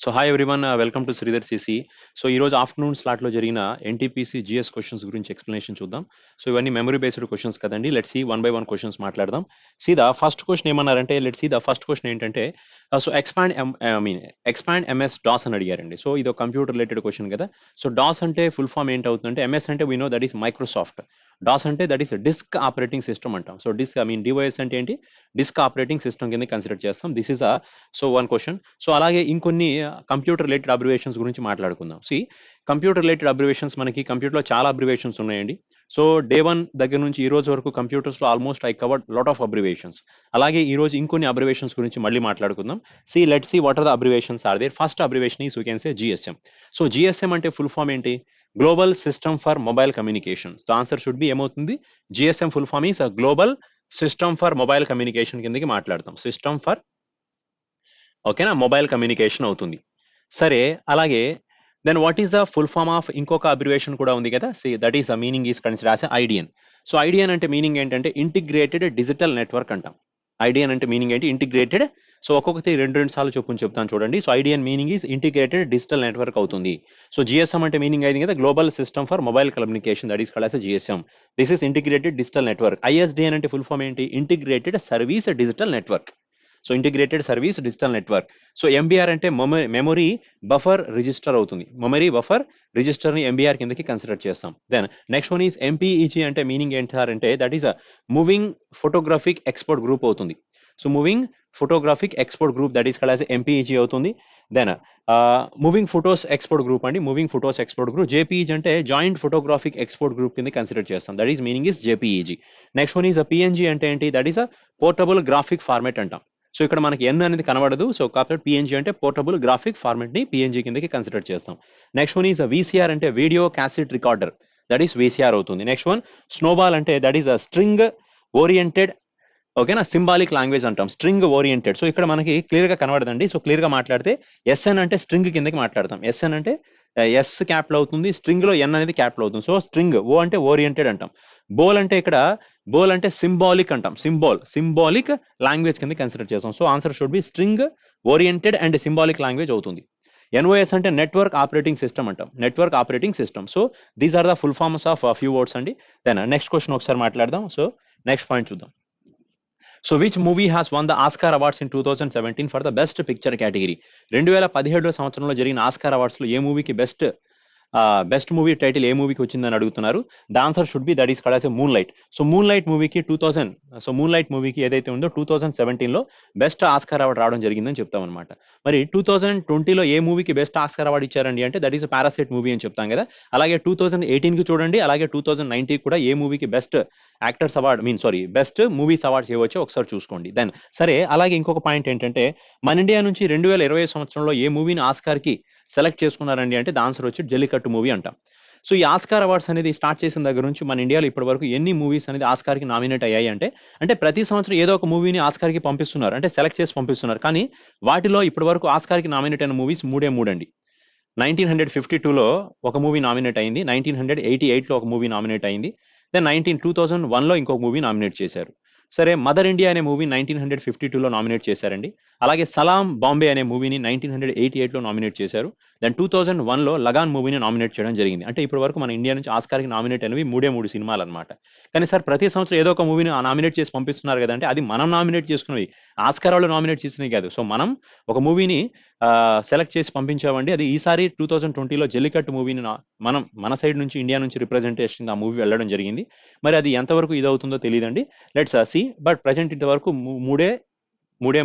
So hi everyone welcome to Sridhar CC. So ఈరోజు afternoon స్లాట్లో జరిగిన ఎన్టీపీసీ జిఎస్ క్వశ్చన్స్ గురించి ఎక్స్ప్లెనేషన్ చూద్దాం. సో ఇవన్నీ మెమరీ బేస్డ్ క్వశ్చన్స్ కదండి. Let's see one by one questions మాట్లాడదాం. ద ఫస్ట్ క్వశ్చన్ ఏమన్నారంటే let's see the first question ఏంటంటే సో ఎక్స్పాండ్ ఎంఎస్ డాస్ అని అడిగారండి. సో ఇది ఒక కంప్యూటర్ రిలేటెడ్ క్వశ్చన్ కదా. సో డాస్ అంటే ఫుల్ ఫామ్ ఏంటవుతుందంటే ఎంఎస్ అంటే we know that is Microsoft. DOS అంటే that is disc operating system అంటాం. సో డివైస్ అంటే ఏంటి, డిస్క్ ఆపరేటింగ్ సిస్టమ్ కింద కన్సిడర్ చేస్తాం. This is one question. So అలాగే ఇంకొన్ని కంప్యూటర్ రిలేటెడ్ అబ్రివేషన్స్ గురించి మాట్లాడుకుందాం. కంప్యూటర్ రిలేటెడ్ అబ్రివేషన్స్ మనకి కంప్యూటర్లో చాలా అబ్రివేషన్స్ ఉన్నాయండి. సో డే వన్ దగ్గర నుంచి ఈ రోజు వరకు కంప్యూటర్స్లో almost I covered lot of abbreviations. అలాగే ఈ రోజు ఇంకొన్ని అబ్రివేషన్స్ గురించి మళ్ళీ మాట్లాడుకుందాం. Let's see what are the abbreviations are there. First abbreviation is you can say GSM. So GSM అంటే ఫుల్ ఫామ్ ఏంటి, global system for mobile communication. The answer should be ఏమవుతుంది, GSM full form is global system for mobile communication కిందకి మాట్లాడతాం. System for ఓకేనా mobile communication అవుతుంది. సరే అలాగే then what is the full form of ఇంకొక abbreviation కూడా ఉంది కదా. That is the meaning is consider as IDN. So IDN అంటే మీనింగ్ ఏంటంటే ఇంటిగ్రేటెడ్ డిజిటల్ నెట్వర్క్ అంటాం. ఐడిఎన్ అంటే మీనింగ్ ఏంటి, ఇంటిగ్రేటెడ్. సో ఒక్కొక్కటి రెండు రెండు సార్లు చొప్పున చెప్తాను చూడండి. So IDN meaning is integrated digital network అవుతుంది. సో జిఎస్ఎం అంటే మీనింగ్ అయింది కదా, global system for mobile communication, that is called as GSM. This is integrated digital network. ISDN అంటే ఫుల్ ఫామ్ ఏంటి, integrated service digital network. So integrated service digital network. So MBR అంటే memory buffer register అవుతుంది. Memory buffer register ని MBR కిందకి consider చేస్తాం. Then next one is MPEG అంటే meaning ఏంటారంటే that is moving photographic export group అవుతుంది. So moving photographic export group, that is called as MPEG అవుతుంది. Then moving photos export group అండి, moving photos export group. JPEG అంటే joint photographic export group కింద consider చేస్తాం. That is meaning is JPEG. Next one is PNG అంటే ఏంటి, that is portable graphic format అంటాం. So ఇక్కడ మనకి ఎన్ అనేది కనబడదు. సో కాబట్టి పిఎన్జీ అంటే పోర్టబుల్ గ్రాఫిక్ ఫార్మాట్ ని పిఎన్జీ కిందకి కన్సిడర్ చేస్తాం. నెక్స్ట్ వన్ ఈస్ వీసీఆర్ అంటే video cassette recorder, that is VCR అవుతుంది. నెక్స్ట్ వన్ స్నోబాల్ అంటే దట్ ఈస్ స్ట్రింగ్ ఓరియంటెడ్, ఓకేనా, సింబాలిక్ లాంగ్వేజ్ అంటాం, స్ట్రింగ్ ఓరియంటెడ్. సో ఇక్కడ మనకి క్లియర్ గా కనబడదండి. సో క్లియర్ గా మాట్లాడితే ఎస్ఎన్ అంటే స్ట్రింగ్ కిందకి మాట్లాడతాం. ఎస్ఎన్ అంటే ఎస్ క్యాపిటల్ అవుతుంది, స్ట్రింగ్ లో ఎన్ అనేది క్యాపిటల్ అవుతుంది. సో స్ట్రింగ్, ఓ అంటే ఓరియంటెడ్ అంటాం. బోల్ అంటే సింబాలిక్ అంటాం. సింబాలిక్ లాంగ్వేజ్ కింద కన్సిడర్ చేస్తాం. So answer should be string oriented and symbolic language అవుతుంది. ఎన్ఓఎస్ అంటే నెట్వర్క్ ఆపరేటింగ్ సిస్టమ్ అంటాం, network operating system. So these are the full forms of few words అండి. దెన్ నెక్స్ట్ క్వశ్చన్ ఒకసారి మాట్లాడదాం. So next point చూద్దాం. So which movie has won the Oscar awards in 2017 for the best picture category. 2017 సంవత్సరంలో జరిగిన Oscar awards లో ఏ మూవీకి best movie title ఏ మూవీకి వచ్చిందని అడుగుతున్నారు. The answer should be that is called as moon light. So moon light మూవీకి ఏదైతే ఉందో 2017 లో బెస్ట్ ఆస్కార్ అవార్డు రావడం జరిగిందని చెప్తాం అనమాట. మరి 2020లో ఏ మూవీకి బెస్ట్ ఆస్కార్ అవార్డు ఇచ్చారండి అంటే దట్ ఈస్ పారాసైట్ మూవీ అని చెప్తాం కదా. అలాగే 2018 కి చూడండి, అలాగే 2019 కూడా ఏ మూవీకి best actors award best movies awards ఏవచ్చో ఒకసారి చూసుకోండి. దెన్ సరే అలాగే ఇంకొక పాయింట్ ఏంటంటే మన ఇండియా నుంచి 2020 సంవత్సరంలో ఏ మూవీని ఆస్కార్ కి సెలెక్ట్ చేసుకున్నారండి అంటే ద ఆన్సర్ వచ్చి జల్లికట్టు మూవీ అంటాం. సో ఈ ఆస్కార్ అవార్డ్స్ అనేది స్టార్ట్ చేసిన దగ్గర నుంచి మన ఇండియాలో ఇప్పటి వరకు ఎన్ని మూవీస్ అనేది ఆస్కార్ కి నామినేట్ అయ్యాయి అంటే ప్రతి సంవత్సరం ఏదో ఒక మూవీని ఆస్కార్ కి పంపిస్తున్నారు, అంటే సెలెక్ట్ చేసి పంపిస్తున్నారు. కానీ వాటిలో ఇప్పటి వరకు ఆస్కార్ కి నామినేట్ అయిన మూవీస్ మూడే అండి. 1952లో ఒక మూవీ నామినేట్ అయింది, 1988లో ఒక మూవీ నామినేట్ అయింది, దెన్ 2001లో ఇంకొక మూవీ నామినేట్ చేశారు. సరే మదర్ ఇండియా అనే మూవీ 1952లో నామినేట్ చేశారండి. అలాగే సలాం బాంబే అనే మూవీని 1988లో నామినేట్ చేశారు. దెన్ 2001లో లగాన్ మూవీని నామినేట్ చేయడం జరిగింది. అంటే ఇప్పటి వరకు మన ఇండియా నుంచి ఆస్కార్కి నామినేట్ అయినవి మూడు సినిమాలు అనమాట. కానీ సార్ ప్రతి సంవత్సరం ఏదో ఒక మూవీని నామినేట్ చేసి పంపిస్తున్నారు కదంటే అది మనం నామినేట్ చేసుకున్నవి, ఆస్కార్ వాళ్ళు నామినేట్ చేసినవి కాదు. సో మనం ఒక మూవీని సెలెక్ట్ చేసి పంపించామండి. అది ఈసారి 2020లో జల్లికట్టు మూవీని మన సైడ్ నుంచి ఇండియా నుంచి రిప్రజెంటేషన్ ఆ మూవీ వెళ్ళడం జరిగింది. మరి అది ఎంతవరకు ఇదవుతుందో తెలియదండి. Let's see. బట్ ప్రజెంట్ ఇంతవరకు మూడే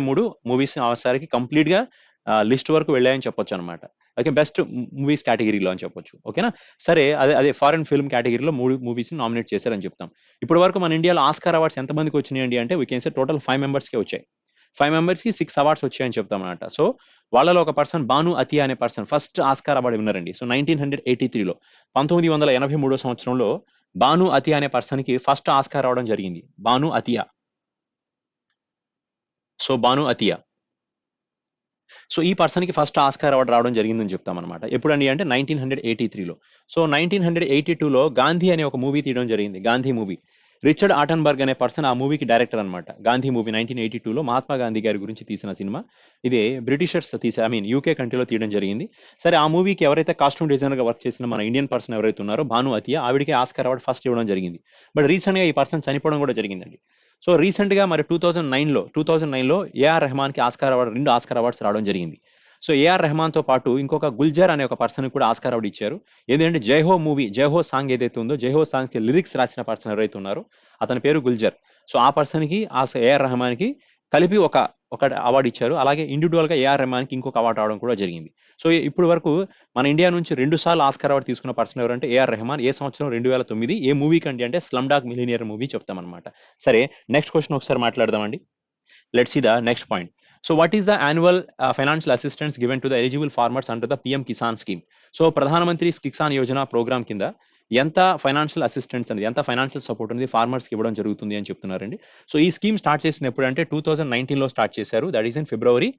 మూవీస్ ఆసారికి కంప్లీట్ గా లిస్ట్ వరకు వెళ్ళాయని చెప్పొచ్చు అనమాట. ఓకే, బెస్ట్ మూవీస్ కేటగిరీలో అని చెప్పొచ్చు. ఓకేనా. సరే అదే ఫారెన్ ఫిల్మ్ కేటగిరీలో 3 మూవీస్ నామినేట్ చేశారని చెప్తాం. ఇప్పటి వరకు మన ఇండియాలో ఆస్కార్ అవార్డ్స్ ఎంతమందికి వచ్చినాయండి అంటే వీ కెన్ సే టోటల్ 5 మెంబర్స్కి వచ్చాయి. 5 మెంబర్స్కి 6 అవార్డ్స్ వచ్చాయని చెప్తాం అనమాట. సో వాళ్ళలో ఒక పర్సన్ భాను అతియా అనే person first Oscar award winner అండి. సో 1983లో 1983 సంవత్సరంలో భాను అతియా అనే పర్సన్ కి ఫస్ట్ ఆస్కార్ రావడం జరిగింది. భాను అతియా. సో ఈ పర్సన్ కి ఫస్ట్ ఆస్కార్ అవార్డు రావడం జరిగిందని చెప్తాం అనమాట. ఎప్పుడండి అంటే 1983లో. సో 1982లో గాంధీ అనే ఒక మూవీ తీయడం జరిగింది, గాంధీ మూవీ. రిచర్డ్ ఆటన్బర్గ్ అనే పర్సన్ ఆ మూవీకి డైరెక్టర్ అనమాట. గాంధీ మూవీ 1982లో మహాత్మా గాంధీ గారి గురించి తీసిన సినిమా. ఇది బ్రిటిషర్స్ యూకే కంట్రీలో తీయడం జరిగింది. సరే ఆ మూవీకి ఎవరైతే కాస్ట్యూమ్ డిజైనర్ గా వర్క్ చేసిన మన ఇండియన్ పర్సన్ ఎవరైతే ఉన్నారో భాను అతియా, ఆవిడకి ఆస్కార్ అవార్డు ఫస్ట్ ఇవ్వడం జరిగింది. బట్ రీసెంట్ గా ఈ పర్సన్ చనిపోవడం కూడా జరిగిందండి. సో రీసెంట్ గా మరి 2009లో ఏఆర్ రెహమాన్ కి ఆస్కార్ అవార్డు, 2 ఆస్కార్ అవార్డ్స్ రావడం జరిగింది. సో ఏఆర్ రెహమాన్ తో పాటు ఇంకొక గుల్జర్ అనే ఒక పర్సన్ కూడా ఆస్కార్ అవార్డు ఇచ్చారు. ఏంటంటే జైహో సాంగ్ ఏదైతే ఉందో, జైహో సాంగ్ కి లిరిక్స్ రాసిన పర్సన్ ఎవరైతే ఉన్నారో అతని పేరు గుల్జర్. సో ఆ పర్సన్ కి ఏఆర్ రెహమాన్ కి కలిపి ఒక ఒక అవార్డు ఇచ్చారు. అలాగే ఇండివిజువల్ గా ఏఆర్ రెహమాన్ కి ఇంకొక అవార్డు రావడం కూడా జరిగింది. సో ఇప్పుడు వరకు మన ఇండియా నుంచి 2 సార్లు ఆస్కార్ అవార్డు తీసుకున్న పర్సన్ ఎవరంటే ఏఆర్ రెహమాన్. ఏ సంవత్సరం? 2009. ఏ మూవీ కండి అంటే స్లమ్ డాగ్ మిలినియర్ మూవీ చెప్తాం అనమాట. సరే నెక్స్ట్ క్వశ్చన్ ఒకసారి మాట్లాడదామండి. Let's see the next point. So what is the annual financial assistance given to the eligible farmers under the PM Kisan scheme? So ప్రధానమంత్రి Kisan Yojana programme కింద ఎంత ఫైనాన్షియల్ అసిస్టెన్స్ అనేది, ఎంత ఫైనాన్షియల్ సపోర్ట్ అనేది ఫార్మర్స్ కి ఇవ్వడం జరుగుతుంది అని చెప్తున్నారండి. సో ఈ స్కీమ్ స్టార్ట్ చేసిన ఎప్పుడు అంటే 2019లో స్టార్ట్ చేశారు. That is in February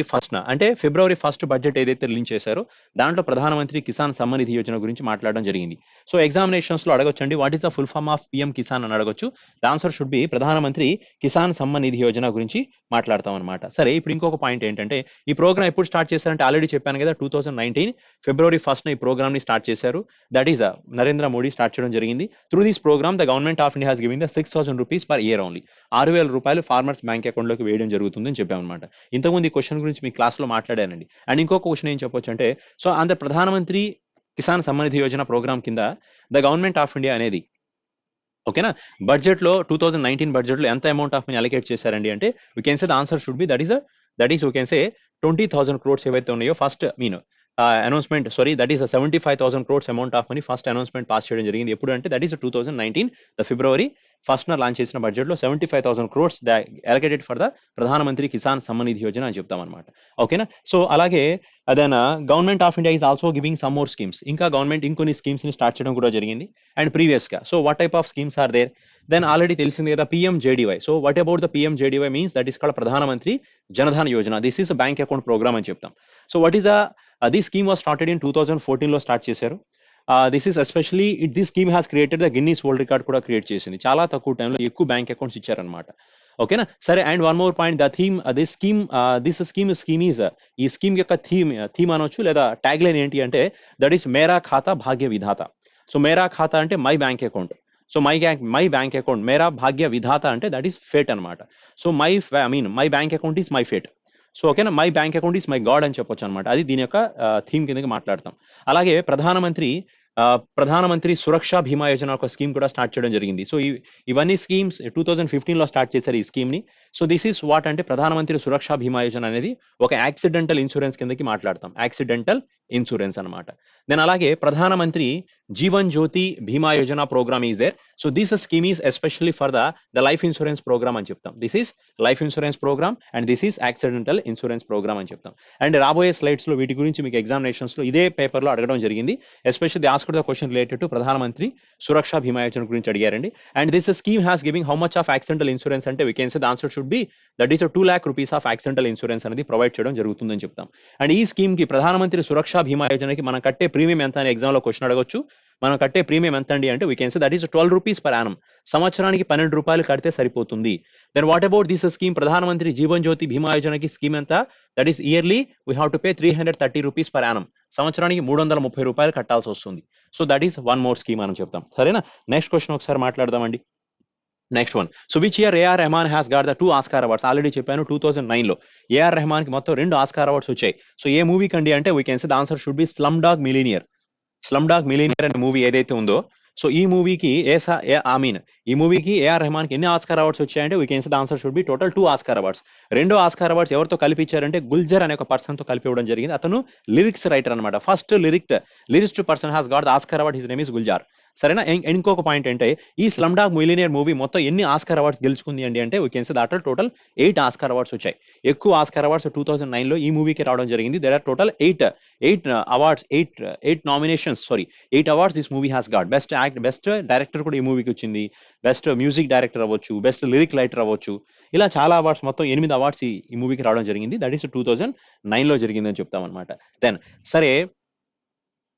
1st అంటే ఫిబ్రవరి 1st బడ్జెట్ ఏదైతే రిలీజ్ చేశారో దాంట్లో ప్రధానమంత్రి కిసాన్ సమ్మాన్ నిధి యోజన గురించి మాట్లాడడం జరిగింది. సో ఎగ్జామినేషన్స్ లో అడగొచ్చండి, what is the full form of PM Kisan అని అడగొచ్చు. ద ఆన్సర్ షుడ్ బి ప్రధానమంత్రి కిసాన్ సమ్మాన్ నిధి యోజన గురించి మాట్లాడతాం అనమాట. సరే ఇప్పుడు ఇంకొక పాయింట్ ఏంటంటే ఈ ప్రోగ్రామ్ ఎప్పుడు స్టార్ట్ చేశారంటే ఆల్రెడీ చెప్పాను కదా, 2019 ఫిబ్రవరి 1st ఈ ప్రోగ్రామ్ ని స్టార్ట్ చేశారు. That is Narendra Modi start చేయడం జరిగింది. Through this programme the government of India has giving the 6,000 rupees per year only. 6,000 రూపాయలు ఫార్మర్స్ బ్యాంక్ అకౌంట్ లోకి వేయడం జరుగుతుంది అని చెప్పామన్నమాట. ఇంతకుముందు ఈ క్వశ్చన్ గురించి మీ క్లాస్ లో మాట్లాడానండి. అండ్ ఇంకొక క్వశ్చన్ ఏం చెప్పొచ్చు అంటే, సో అంత ప్రధానమంత్రి కిసాన్ సమ్మాన్ నిధి యోజన ప్రోగ్రామ్ కింద ద గవర్నమెంట్ ఆఫ్ ఇండియా అనేది ఓకేనా బడ్జెట్ లో 2019 బడ్జెట్ లో ఎంత అమౌంట్ ఆఫ్ మనీ అలొకేట్ చేశారండి అంటే we can say the answer should be that is we can say 20,000 crores ఏవైతే ఉన్నాయో first announcement that is 75,000 crores amount of money first announcement pass చేయడం జరిగింది. ఎప్పుడు అంటే that is 2019 February 1st launch చేసిన budget లో 75,000 crores అలొకేటెడ్ ఫర్ ద ప్రధానమంత్రి కిసాన్ సమ్మాన్ నిధి యోజన అని చెప్తాం అనమాట. ఓకేనా. సో అలాగే అదేనా government of India is also giving some more schemes. ఇంకా గవర్నమెంట్ ఇంకొన్ని స్కీమ్స్ ని స్టార్ట్ చేయడం కూడా జరిగింది అండ్ ప్రీవియస్ గా. So what type of schemes are there? Then already తెలిసింది కదా PMJDY. So what about the PMJDY means that is called Pradhan Mantri Jan Dhan Yojana. This is bank account program అని చెప్తాం. So what is this scheme was started in 2014లో start చేశారు. This is especially this scheme has created the Guinness world record కూడా create చేసింది. చాలా తక్కువ టైంలో ఎక్కువ బ్యాంక్ అకౌంట్స్ ఇచ్చారనమాట. ఓకేనా. సరే and one more point, the theme this scheme is ఈ స్కీమ్ యొక్క థీమ్ అనొచ్చు లేదా ట్యాగ్ లైన్ ఏంటి అంటే దట్ ఈస్ మేరా ఖాతా భాగ్య విధాత. సో మేరా ఖాతా అంటే my bank account. So my bank account, మేరా భాగ్య విధాత అంటే దట్ ఈస్ ఫేట్ అనమాట. So my bank account is my fate. So ఓకేనా, my bank account is my god అని చెప్పొచ్చు అనమాట. అది దీని యొక్క థీమ్ కిందకి మాట్లాడతాం. అలాగే ప్రధానమంత్రి సురక్ష బీమా యోజన ఒక స్కీమ్ కూడా స్టార్ట్ చేయడం జరిగింది. సో ఇవన్నీ స్కీమ్స్ 2015లో స్టార్ట్ చేశారు ఈ స్కీమ్ ని. సో దిస్ ఈస్ వాట్ అంటే ప్రధానమంత్రి సురక్ష బీమా యోజన అనేది ఒక యాక్సిడెంటల్ ఇన్సూరెన్స్ కిందకి మాట్లాడతాం. యాక్సిడెంటల్ ఇన్సూరెన్స్ అనమాట. దెన్ అలాగే ప్రధానమంత్రి Jeevan Jyoti Bima Yojana program is there. So this scheme is especially for the life insurance program అని చెప్తాం. This is life insurance program and this is accidental insurance program అని చెప్తాం. అండ్ రాబోయే స్లైడ్స్ లో వీటి గురించి మీకు ఎగ్జామినేషన్స్ లో ఇదే పేపర్ లో అడగడం జరిగింది. Especially asked the question related to Pradhan Mantri Suraksha Bima Yojana గురించి అడిగారండి. And this scheme has giving how much of accidental insurance అంటే we can say the answer should be that is 2 lakh rupees of accidental insurance అనేది provide చేయడం జరుగుతుందని చెప్తాం. And ఈ scheme కి ప్రధానమంత్రి సురక్ష బీమా యోజనకి మనం కట్టే ప్రీమియం ఎంత అని ఎగ్జామ్ లో క్వశ్చన్ అడగొచ్చు. మనం కట్టే ప్రీమియం ఎంత అండి అంటే we can say that is 12 rupees per annum. సంవత్సరానికి 12 రూపాయలు కడితే సరిపోతుంది. Then what about this scheme Pradhan Mantri Jeevan Jyoti Bima యోజనకి స్కీమ్ ఎంత? That is yearly we have to pay 330 rupees per annum. సంవత్సరానికి 330 రూపాయలు కట్టాల్సి వస్తుంది. So that is one more scheme అని చెప్తాం. సరేనా. నెక్స్ట్ క్వశ్చన్ ఒకసారి మాట్లాడదామండి. Next one. So which year A R Rahman has got the 2 Oscar awards? Already చెప్పాను 2009లో ఏఆర్ రెహమాన్ కి మొత్తం 2 ఆస్కార్ అవార్డ్స్ వచ్చాయి. సో ఏ మూవీ కండి అంటే we can say the answer should B slum dog millionaire. Slum dog millionaire అనే movie ఏదైతే ఉందో, సో ఈ మూవీకి ఏఆర్ రెహమాన్ కి ఎన్ని ఆస్కార్ అవార్డ్స్ వచ్చాయంటే we can say the answer should B total 2 Oscar awards. 2 Oscar awards ఎవరితో కలిపి ఇచ్చారంటే గుల్జర్ అనే ఒక పర్సన్ తో కలిపి ఇవ్వడం జరిగింది. అతను లిరిక్స్ రైటర్ అనమాట. First lyrist person has got the Oscar award. His name is Gulzar. సరేనా. ఇంకొక పాయింట్ అంటే ఈ స్లమ్ డాగ్ మిలీనియర్ మూవీ మొత్తం ఎన్ని ఆస్కార్ అవార్డ్స్ గెలుచుకుంది అండి అంటే we can say that total 8 Oscar awards వచ్చాయి. ఎక్కువ ఆస్కార్ అవార్డ్స్ 2009లో ఈ మూవీకి రావడం జరిగింది. There are total 8 awards, 8 nominations, 8 awards this movie has got. Best director కూడా ఈ మూవీకి వచ్చింది. బెస్ట్ మ్యూజిక్ డైరెక్టర్ అవ్వచ్చు, బెస్ట్ లిరిక్ రైటర్ అవ్వచ్చు, ఇలా చాలా అవార్డ్స్, మొత్తం 8 అవార్డ్స్ ఈ మూవీకి రావడం జరిగింది. దట్ ఈస్ 2009లో జరిగిందని చెప్తాం అనమాట. దెన్ సరే,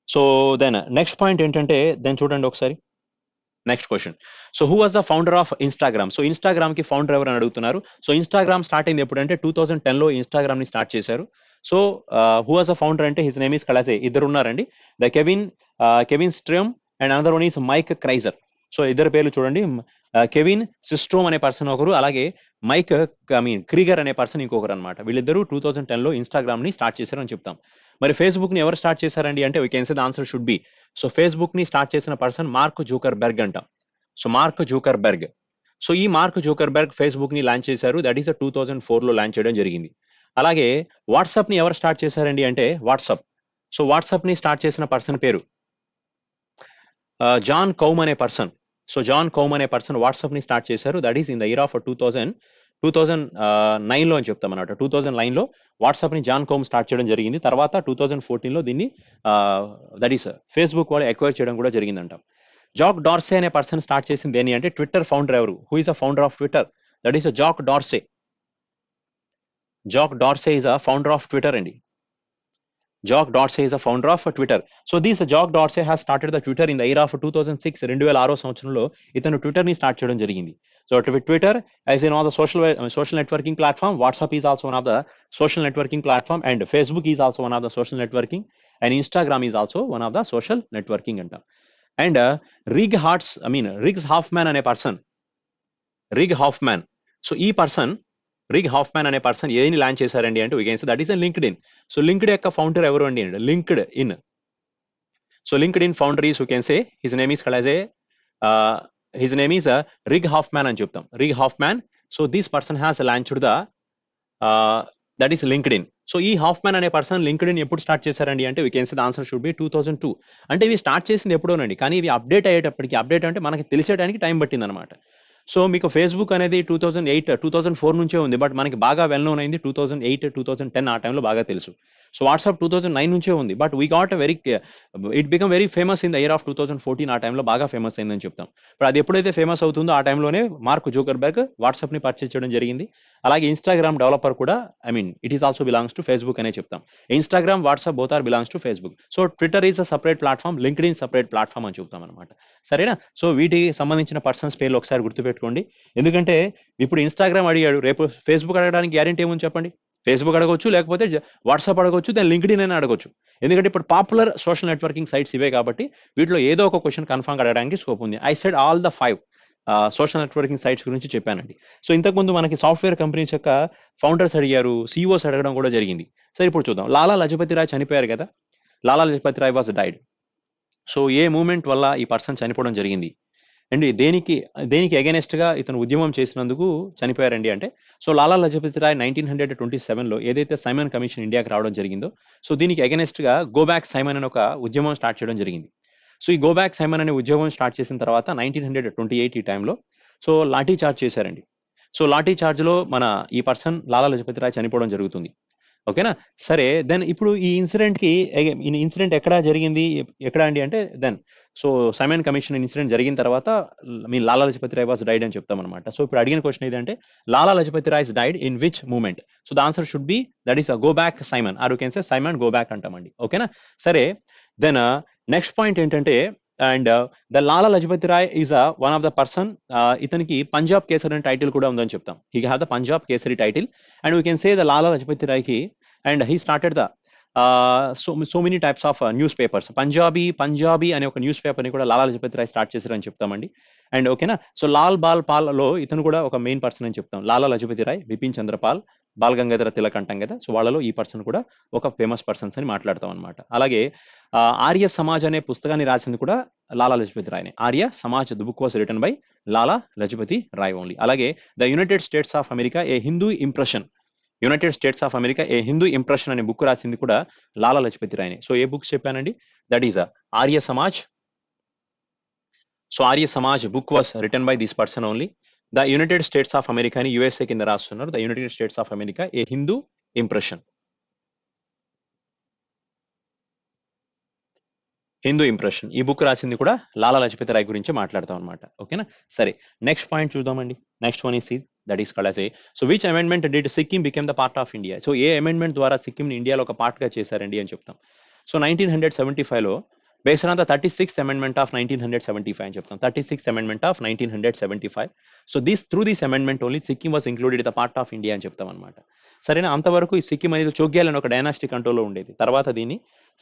సో దెన్ నెక్స్ట్ పాయింట్ ఏంటంటే దెన్ చూడండి ఒకసారి. Next question. So who was the founder of Instagram? So Instagram కి ఫౌండర్ ఎవరు అని అడుగుతున్నారు. సో ఇన్స్టాగ్రామ్ స్టార్ట్ అయింది ఎప్పుడంటే 2010లో ఇన్స్టాగ్రామ్ ని స్టార్ట్ చేశారు. So who was the founder అంటే హిస్ నేమ్ ఈస్ కలాసే. ఇద్దరు ఉన్నారండి, the Kevin Strom and another one is Mike Krieger. So ఇద్దరు పేర్లు చూడండి, కెవిన్ సిస్ట్రోమ్ అనే పర్సన్ ఒకరు, అలాగే మైక్ క్రీగర్ అనే పర్సన్ ఇంకొకరు అనమాట. వీళ్ళిద్దరూ 2010లో ఇన్స్టాగ్రామ్ ని స్టార్ట్ చేశారు అని చెప్తాం. మరి ఫేస్బుక్ ని ఎవరు స్టార్ట్ చేశారండి అంటే we can say the answer should B. So Facebook ని స్టార్ట్ చేసిన పర్సన్ మార్క్ జూకర్ బెర్గ్ అంట. So mark జూకర్ బెర్గ్. సో ఈ మార్క్ జూకర్ బెర్గ్ ఫేస్బుక్ ని లాంచ్ చేశారు. దట్ ఈస్ 2004లో లాంచ్ చేయడం జరిగింది. అలాగే వాట్సాప్ ని ఎవరు స్టార్ట్ చేశారండి అంటే వాట్సాప్. సో వాట్సాప్ ని స్టార్ట్ చేసిన పర్సన్ పేరు జాన్ కౌమ్ అనే పర్సన్. సో జాన్ కౌమ్ అనే పర్సన్ వాట్సాప్ ని స్టార్ట్ చేశారు. That is in the year of 2009లో అని చెప్తాం అన్నమాట. 2009లో వాట్సాప్ ని జాన్ కౌమ్ స్టార్ట్ చేయడం జరిగింది. తర్వాత 2014లో దీన్ని దట్ ఈస్ ఫేస్బుక్ వాళ్ళు ఎక్వైర్ చేయడం కూడా జరిగిందంట. జాక్ డార్సే అనే పర్సన్ స్టార్ట్ చేసింది దేని అంటే ట్విట్టర్ ఫౌండర్ ఎవరు? Who is a founder of Twitter? That is Jack Dorsey. Jack Dorsey is a founder of Twitter అండి. Jock Dorsey is a founder of Twitter. So this Jock Dorsey has started the Twitter in the year of 2006. 2006 సంవత్సరంలో ఇతను Twitter ని start చేయడం జరిగింది. So Twitter as in all the social networking platform, WhatsApp is also one of the social networking platform, and Facebook is also one of the social networking, and Instagram is also one of the social networking అంట. And Riggs Hoffman అనే person, Rig Hoffman. So ఈ person Rig Hoffman అనే person ఏని launch చేశారండి అంటే we can say that is LinkedIn. So Linked యొక్క founder ఎవరు అండి అంటే LinkedIn. So LinkedIn founder is we can say his name is కలాజ్ a his name is Rig Hoffman అని చెప్తాం. Rig Hoffman. So this person has launched the that is LinkedIn. So ఈ Hoffman అనే person linked in ఎప్పుడు start చేశారండి అంటే we can say the answer should B 2002. అంటే ఇవి start చేసింది ఎప్పుడోనండి, కానీ ఇవి అప్డేట్ అయ్యేటప్పటికి, అప్డేట్ అంటే మనకి తెలిసేయడానికి టైం పట్టింది అనమాట. సో మీకు ఫేస్బుక్ అనేది 2004 నుంచే ఉంది, బట్ మనకి బాగా వెల్ నోన్ అయింది 2008-2010 ఆ టైంలో బాగా తెలుసు. సో వాట్సాప్ 2009 నుంచే ఉంది, but we got it become very famous in the year of 2014. ఆ టైంలో బాగా ఫేమస్ అయిందని చెప్తాం. ఇప్పుడు అది ఎప్పుడైతే ఫేమస్ అవుతుందో ఆ టైంలోనే మార్క్ జూకర్బర్గ్ వాట్సాప్ ని పర్చేస్ చేయడం జరిగింది. అలాగే ఇన్స్టాగ్రామ్ డెవలపర్ కూడా it is also belongs to Facebook అనే చెప్తాం. Instagram, WhatsApp both are belongs to Facebook. So Twitter is a separate platform, LinkedIn separate platform అని చెప్తాం అనమాట. సరేనా? సో వీటికి సంబంధించిన పర్సన్స్ పేర్లు ఒకసారి గుర్తుపెట్టుకోండి. ఎందుకంటే ఇప్పుడు ఇన్స్టాగ్రామ్ అడిగాడు, రేపు ఫేస్బుక్ అడగడానికి గ్యారెంటీ ఏముంది చెప్పండి? ఫేస్బుక్ అడగొచ్చు, లేకపోతే వాట్సాప్ అడగొచ్చు, దాని లింక్డ్ ఇన్ అని అడగొచ్చు. ఎందుకంటే ఇప్పుడు పాపులర్ సోషల్ నెట్వర్కింగ్ సైట్స్ ఇవే కాబట్టి వీటిలో ఏదో ఒక క్వశ్చన్ కన్ఫర్మ్ అడగడానికి స్కోప్ ఉంది. I said all the 5 social networking sites గురించి చెప్పానండి. సో ఇంతకుముందు మనకి సాఫ్ట్వేర్ కంపెనీస్ యొక్క ఫౌండర్స్ అడిగారు, సిఇఓస్ అడగడం కూడా జరిగింది. సరే ఇప్పుడు చూద్దాం. లాలా లజపతి రాయ్ చనిపోయారు కదా. Lala Lajpat Rai was died. So ఏ మూమెంట్ వల్ల ఈ పర్సన్ చనిపోవడం జరిగింది అండి? దేనికి అగైనెస్ట్ గా ఇతను ఉద్యమం చేసినందుకు చనిపోయారండి అంటే, సో లాలా లజపతి రాయ్ 1927లో ఏదైతే సైమన్ కమిషన్ ఇండియాకి రావడం జరిగిందో, సో దీనికి అగైనెస్ట్ గా గో బ్యాక్ సైమన్ అనే ఒక ఉద్యమం స్టార్ట్ చేయడం జరిగింది. సో ఈ గో బ్యాక్ సైమన్ అనే ఉద్యమం స్టార్ట్ చేసిన తర్వాత 1928 ఈ టైంలో సో లాఠీ చార్జ్ చేశారండి. సో లాఠీ చార్జ్ లో ఈ పర్సన్ లాలా లజపతి రాయ్ చనిపోవడం జరుగుతుంది. ఓకేనా? సరే, దెన్ ఇప్పుడు ఈ ఇన్సిడెంట్ ఎక్కడ జరిగింది, ఎక్కడ అండి అంటే then so Simon commission incident జరిగిన తర్వాత లాలా లజపతి రాయ్ వాజ్ డైడ్ అని చెప్తాం అనమాట. సో ఇప్పుడు అడిగిన క్వశ్చన్ ఏదంటే Lala Lajpat Rai died in which moment? So the answer should be that is go back Simon, or you can say Simon go back అంటామండి. ఓకేనా? సరే, దెన్ నెక్స్ట్ పాయింట్ ఏంటంటే, and the Lala Lajpat Rai is one of the person, ఇతనికి పంజాబ్ కేసరి అనే title కూడా ఉందని చెప్తాం. He have the Punjab Kesari title, and we can say the Lala Lajpat Rai కి, and he started the so many types of newspapers. Punjabi అనే ఒక న్యూస్ పేపర్ ని కూడా లాలా లజపతి రాయ్ స్టార్ట్ చేశారని చెప్తామండి. అండ్ ఓకేనా? సో లాల్ బాల్ పాల్ లో ఇతను కూడా ఒక మెయిన్ పర్సన్ అని చెప్తాం. లాలా లజపతి రాయ్, బిపిన్ చంద్రపాల్, బాల్ గంగాధర తిలక్ అంటాం కదా. సో వాళ్ళలో ఈ పర్సన్ కూడా ఒక ఫేమస్ పర్సన్స్ అని మాట్లాడతాం అనమాట. అలాగే ఆర్య సమాజ్ అనే పుస్తకాన్ని రాసింది కూడా లాలా లజపతి రాయ్నే. Arya Samaj, the book was written by Lala Lajpat Rai only. అలాగే the United States of America a Hindu impression, United States of America a Hindu impression అనే బుక్ రాసింది కూడా లాలా లజపతి రాయ్నే. సో ఏ బుక్స్ చెప్పానండి? That is Arya Samaj. So Arya Samaj book was written by this person only. The United States of America అని USA కింద రాస్తున్నారు. The United States of America a Hindu impression, Hindu impression ఈ బుక్ రాసింది కూడా లాలా లజపతి రాయ్ గురించి మాట్లాడతాం అనమాట. ఓకేనా? సరే, నెక్స్ట్ పాయింట్ చూద్దామండి. Next one is that is called as a, so which amendment did Sikkim became the part of India? So ఏ అమెండ్మెంట్ ద్వారా సిక్కిం ఇండియాలో ఒక పార్ట్ గా చేశారండి అని చెప్తాం. సో 1975లో based on the 36th amendment of 1975 అని చెప్తాం. 36th amendment of 1975. So through this amendment only Sikkim was included in the part of India అని చెప్తాం అనమాట. సరేనా, అంతవరకు ఈ సిక్కిం అనేది చోగ్యాల్ అని ఒక డైనాస్టిక్ కంట్రోల్లో ఉండేది. తర్వాత దీన్ని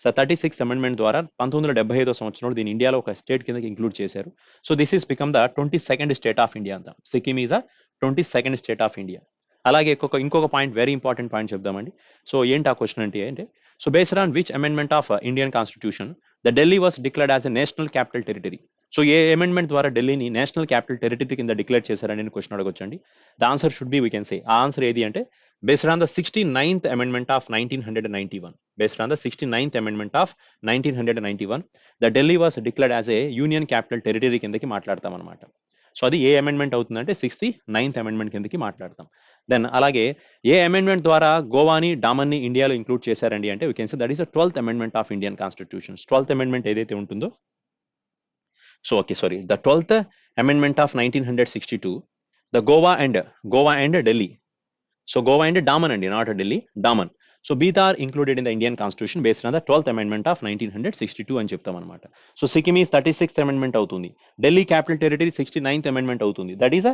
36th amendment ద్వారా 1975 సంవత్సరంలో దీన్ని ఇండియాలో ఒక స్టేట్ కిందకి ఇంక్లూడ్ చేశారు. So this is become the 22nd state of India అంటాం. Sikkim is a 22nd state of India. అలాగే ఇంకొక పాయింట్, వెరీ ఇంపార్టెంట్ పాయింట్ చెప్దామండి. సో ఏంటి ఆ క్వశ్చన్ అంటే so based on which amendment of Indian constitution the Delhi was declared as a national capital territory. So ఏ amendment ద్వారా ఢిల్లీని నేషనల్ క్యాపిటల్ టెరిటరీ కింద డిక్లేర్ చేశారని క్వశ్చన్ అడగొచ్చండి. The answer should be, we can సే, ఆ ఆన్సర్ ఏది అంటే based on the 69th amendment of 1991. Based on the 69th amendment of 1991, the Delhi was declared as a union capital territory కిందకి మాట్లాడతాం అనమాట. So అది ఏ amendment అవుతుందంటే 69th amendment కిందకి మాట్లాడతాం. దెన్ అలాగే ఏ అమెండ్మెంట్ ద్వారా గోవాని డామన్ని ఇండియాలో ఇంక్లూడ్ చేశారండి అంటే we can say that is the 12th amendment of Indian Constitution. 12th amendment ఏదైతే ఉంటుందో, so okay sorry, the 12th amendment of 1962, the Goa and Delhi. So Goa and Daman and not Delhi, Daman. So both are included in the Indian Constitution based on the 12th amendment of 1962 అని చెప్తాం అనమాట. So Sikkim is 36th amendment అవుతుంది. Delhi capital territory 69th amendment అవుతుంది. That is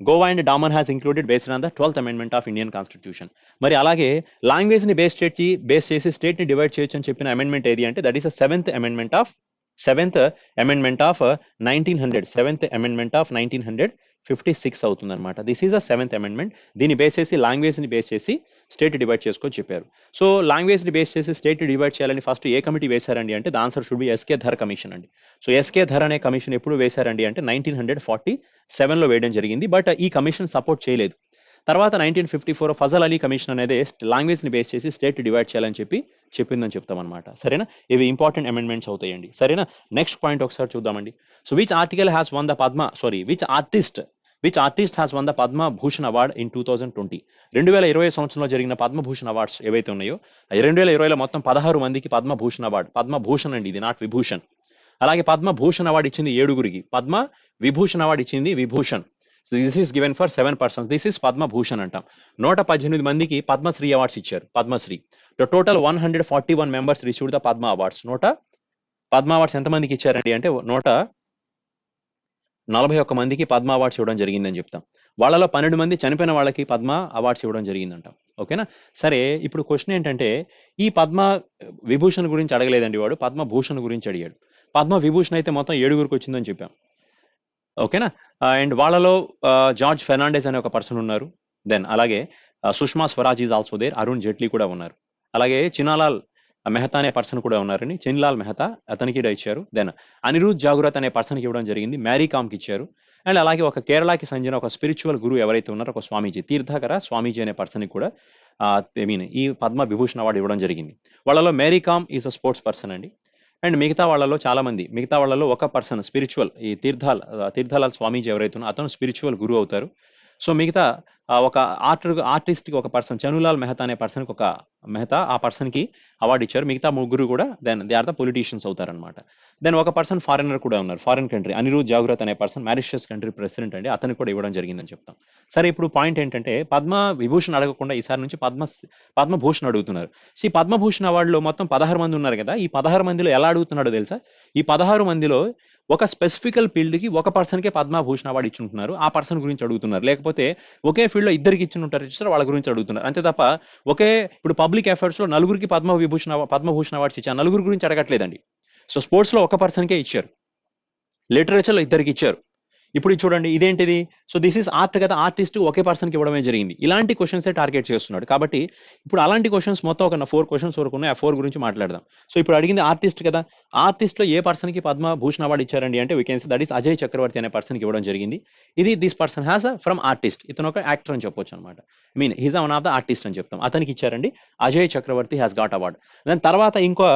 Goa and Daman has included based on the 12th amendment of Indian constitution. మరి అలాగే language ని base చేసి state ని డివైడ్ చేయొచ్చు అని చెప్పిన అమెండ్మెంట్ ఏది అంటే that is seventh amendment of 1956 అవుతుంది అనమాట. This is a 7th amendment. దీన్ని బేస్ చేసి లాంగ్వేజ్ ని బేస్ చేసి స్టేట్ డివైడ్ చేసుకొని చెప్పారు. సో లాంగ్వేజ్ ని బేస్ చేసి స్టేట్ డివైడ్ చేయాలని ఫస్ట్ ఏ కమిటీ వేశారండి అంటే the answer should be S K Dhar commission అండి. సో ఎస్కే ధర్ అనే కమిషన్ ఎప్పుడు వేశారండి అంటే 1947లో వేయడం జరిగింది. బట్ ఈ కమిషన్ సపోర్ట్ చేయలేదు. తర్వాత 1954 ఫజల్ అలీ కమిషన్ అనేది లాంగ్వేజ్ ని బేస్ చేసి స్టేట్ డివైడ్ చేయాలని చెప్పిందని చెప్తాం అనమాట. సరేనా, ఇవి ఇంపార్టెంట్ అమెండ్మెంట్స్ అవుతాయండి. సరేనా, నెక్స్ట్ పాయింట్ ఒకసారి చూద్దామండి. So which article has won the which artist has won the Padma Bhushan award in 2020. 2020 సంవత్సరంలో జరిగిన పద్మభూషణ్ అవార్డ్స్ ఏవైతే ఉన్నాయో 2020లో మొత్తం 16 మందికి పద్మభూషణ్ అవార్డ్, పద్మభూషణ్ అండి, ఇది నాట్ విభూషణ్. అలాగే పద్మభూషణ్ అవార్డు ఇచ్చింది 7గురికి, పద్మ విభూషణ్ అవార్డు ఇచ్చింది Vibhushan. So this is given for 7 persons. This is Padma Bhushan అంటాం. 118 మందికి పద్మశ్రీ అవార్డ్స్ ఇచ్చారు, Padma Shri. Total 141 members received the Padma awards. Padma awards ఎంతమందికి ఇచ్చారండి అంటే 141 మందికి పద్మ అవార్డ్స్ ఇవ్వడం జరిగిందని చెప్తాం. వాళ్ళలో 12 మంది చనిపోయిన వాళ్ళకి పద్మ అవార్డ్స్ ఇవ్వడం జరిగిందంటాం. ఓకేనా. సరే, ఇప్పుడు క్వశ్చన్ ఏంటంటే ఈ పద్మ విభూషణ్ గురించి అడగలేదండి వాడు, పద్మభూషణ్ గురించి అడిగాడు. పద్మ విభూషణ్ అయితే మొత్తం 7గురికి వచ్చిందని చెప్పాం. ఓకేనా. అండ్ వాళ్ళలో జార్జ్ ఫెర్నాండెస్ అనే ఒక పర్సన్ ఉన్నారు. దెన్ అలాగే Sushma Swaraj is also there, Arun Jaitley కూడా ఉన్నారు. అలాగే చినాలాల్ మెహతా అనే పర్సన్ కూడా ఉన్నారని, చిన్లాల్ మెహతా అతనికి ఇచ్చారు. దెన్ అనిరుద్ జాగ్రత్ అనే పర్సన్కి ఇవ్వడం జరిగింది, మ్యారీ కామ్కి ఇచ్చారు. అండ్ అలాగే ఒక కేరళకి సంబంధించిన ఒక స్పిరిచువల్ గురువు ఎవరైతే ఉన్నారో ఒక స్వామీజీ, తీర్థకర స్వామీజీ అనే పర్సన్కి కూడా ఈ పద్మ విభూషణ్ అవార్డు ఇవ్వడం జరిగింది. వాళ్ళలో Mary Kom is a sports person అండి. అండ్ మిగతా వాళ్ళలో ఒక పర్సన్ స్పిరిచువల్, ఈ తీర్థలాల్ స్వామీజీ ఎవరైతే ఉన్నారో అతను స్పిరిచువల్ గురువు అవుతారు. సో మిగతా ఒక ఆర్టిస్ట్కి ఒక పర్సన్, చనులాల్ మెహతా అనే పర్సన్కి ఒక మెహతా, ఆ పర్సన్కి అవార్డు ఇచ్చారు. మిగతా 3 కూడా దే ఆర్ ద పొలిటీషియన్స్ అవుతారనమాట. దెన్ ఒక పర్సన్ ఫారినర్ కూడా ఉన్నారు, ఫారిన్ కంట్రీ, అనిరుద్ జాగ్రత్ అనే పర్సన్ మారిషస్ కంట్రీ ప్రెసిడెంట్ అండి, అతనికి కూడా ఇవ్వడం జరిగిందని చెప్తాం. సరే, ఇప్పుడు పాయింట్ ఏంటంటే పద్మ విభూషణ్ అడగకుండా ఈసారి నుంచి పద్మభూషణ్ అడుగుతున్నారు. ఈ పద్మభూషణ్ అవార్డులో మొత్తం 16 మంది ఉన్నారు కదా, ఈ 16 మందిలో ఎలా అడుగుతున్నాడో తెలుసా? ఈ 16 మందిలో ఒక స్పెసిఫికల్ ఫీల్డ్కి ఒక పర్సన్కే పద్మభూషణ్ అవార్డు ఇచ్చుంటున్నారు, ఆ పర్సన్ గురించి అడుగుతున్నారు. లేకపోతే ఒకే ఫీల్డ్లో ఇద్దరికి ఇచ్చుంటారు చూస్తారు, వాళ్ళ గురించి అడుగుతున్నారు అంతే తప్ప ఇప్పుడు పబ్లిక్ అఫైర్స్లో 4గురికి పద్మభూషణ్ అవార్డ్స్ ఇచ్చారు, 4 గురించి అడగట్లేదండి. సో స్పోర్ట్స్లో ఒక పర్సన్కే ఇచ్చారు, లిటరేచర్లో ఇద్దరికి ఇచ్చారు. ఇప్పుడు చూడండి ఇదేంటిది? సో దిస్ ఈస్ ఆర్ట్ కదా, ఆర్టిస్ట్ ఒకే పర్సన్కి ఇవ్వడమే జరిగింది. ఇలాంటి క్వశ్చన్సే టార్గెట్ చేస్తున్నాడు. కాబట్టి ఇప్పుడు అలాంటి క్వశ్చన్స్ మొత్తం ఒక 4 క్వశ్చన్స్ వరకు ఉన్నాయి, ఆ 4 గురించి మాట్లాడదాం. సో ఇప్పుడు అడిగింది ఆర్టిస్ట్ కదా, ఆర్టిస్ట్లో ఏ పర్సన్కి పద్మభూషణ్ అవార్డు ఇచ్చారండి అంటే we can say that is Ajay Chakravarti అనే పర్సన్కి ఇవ్వడం జరిగింది. This person has from artist, ఇతను ఒక యాక్టర్ అని చెప్పొచ్చు అనమాట. He's one of the artist అని చెప్తాం. అతనికి ఇచ్చారండి, Ajay Chakravarti has got award. దాని తర్వాత ఇంకో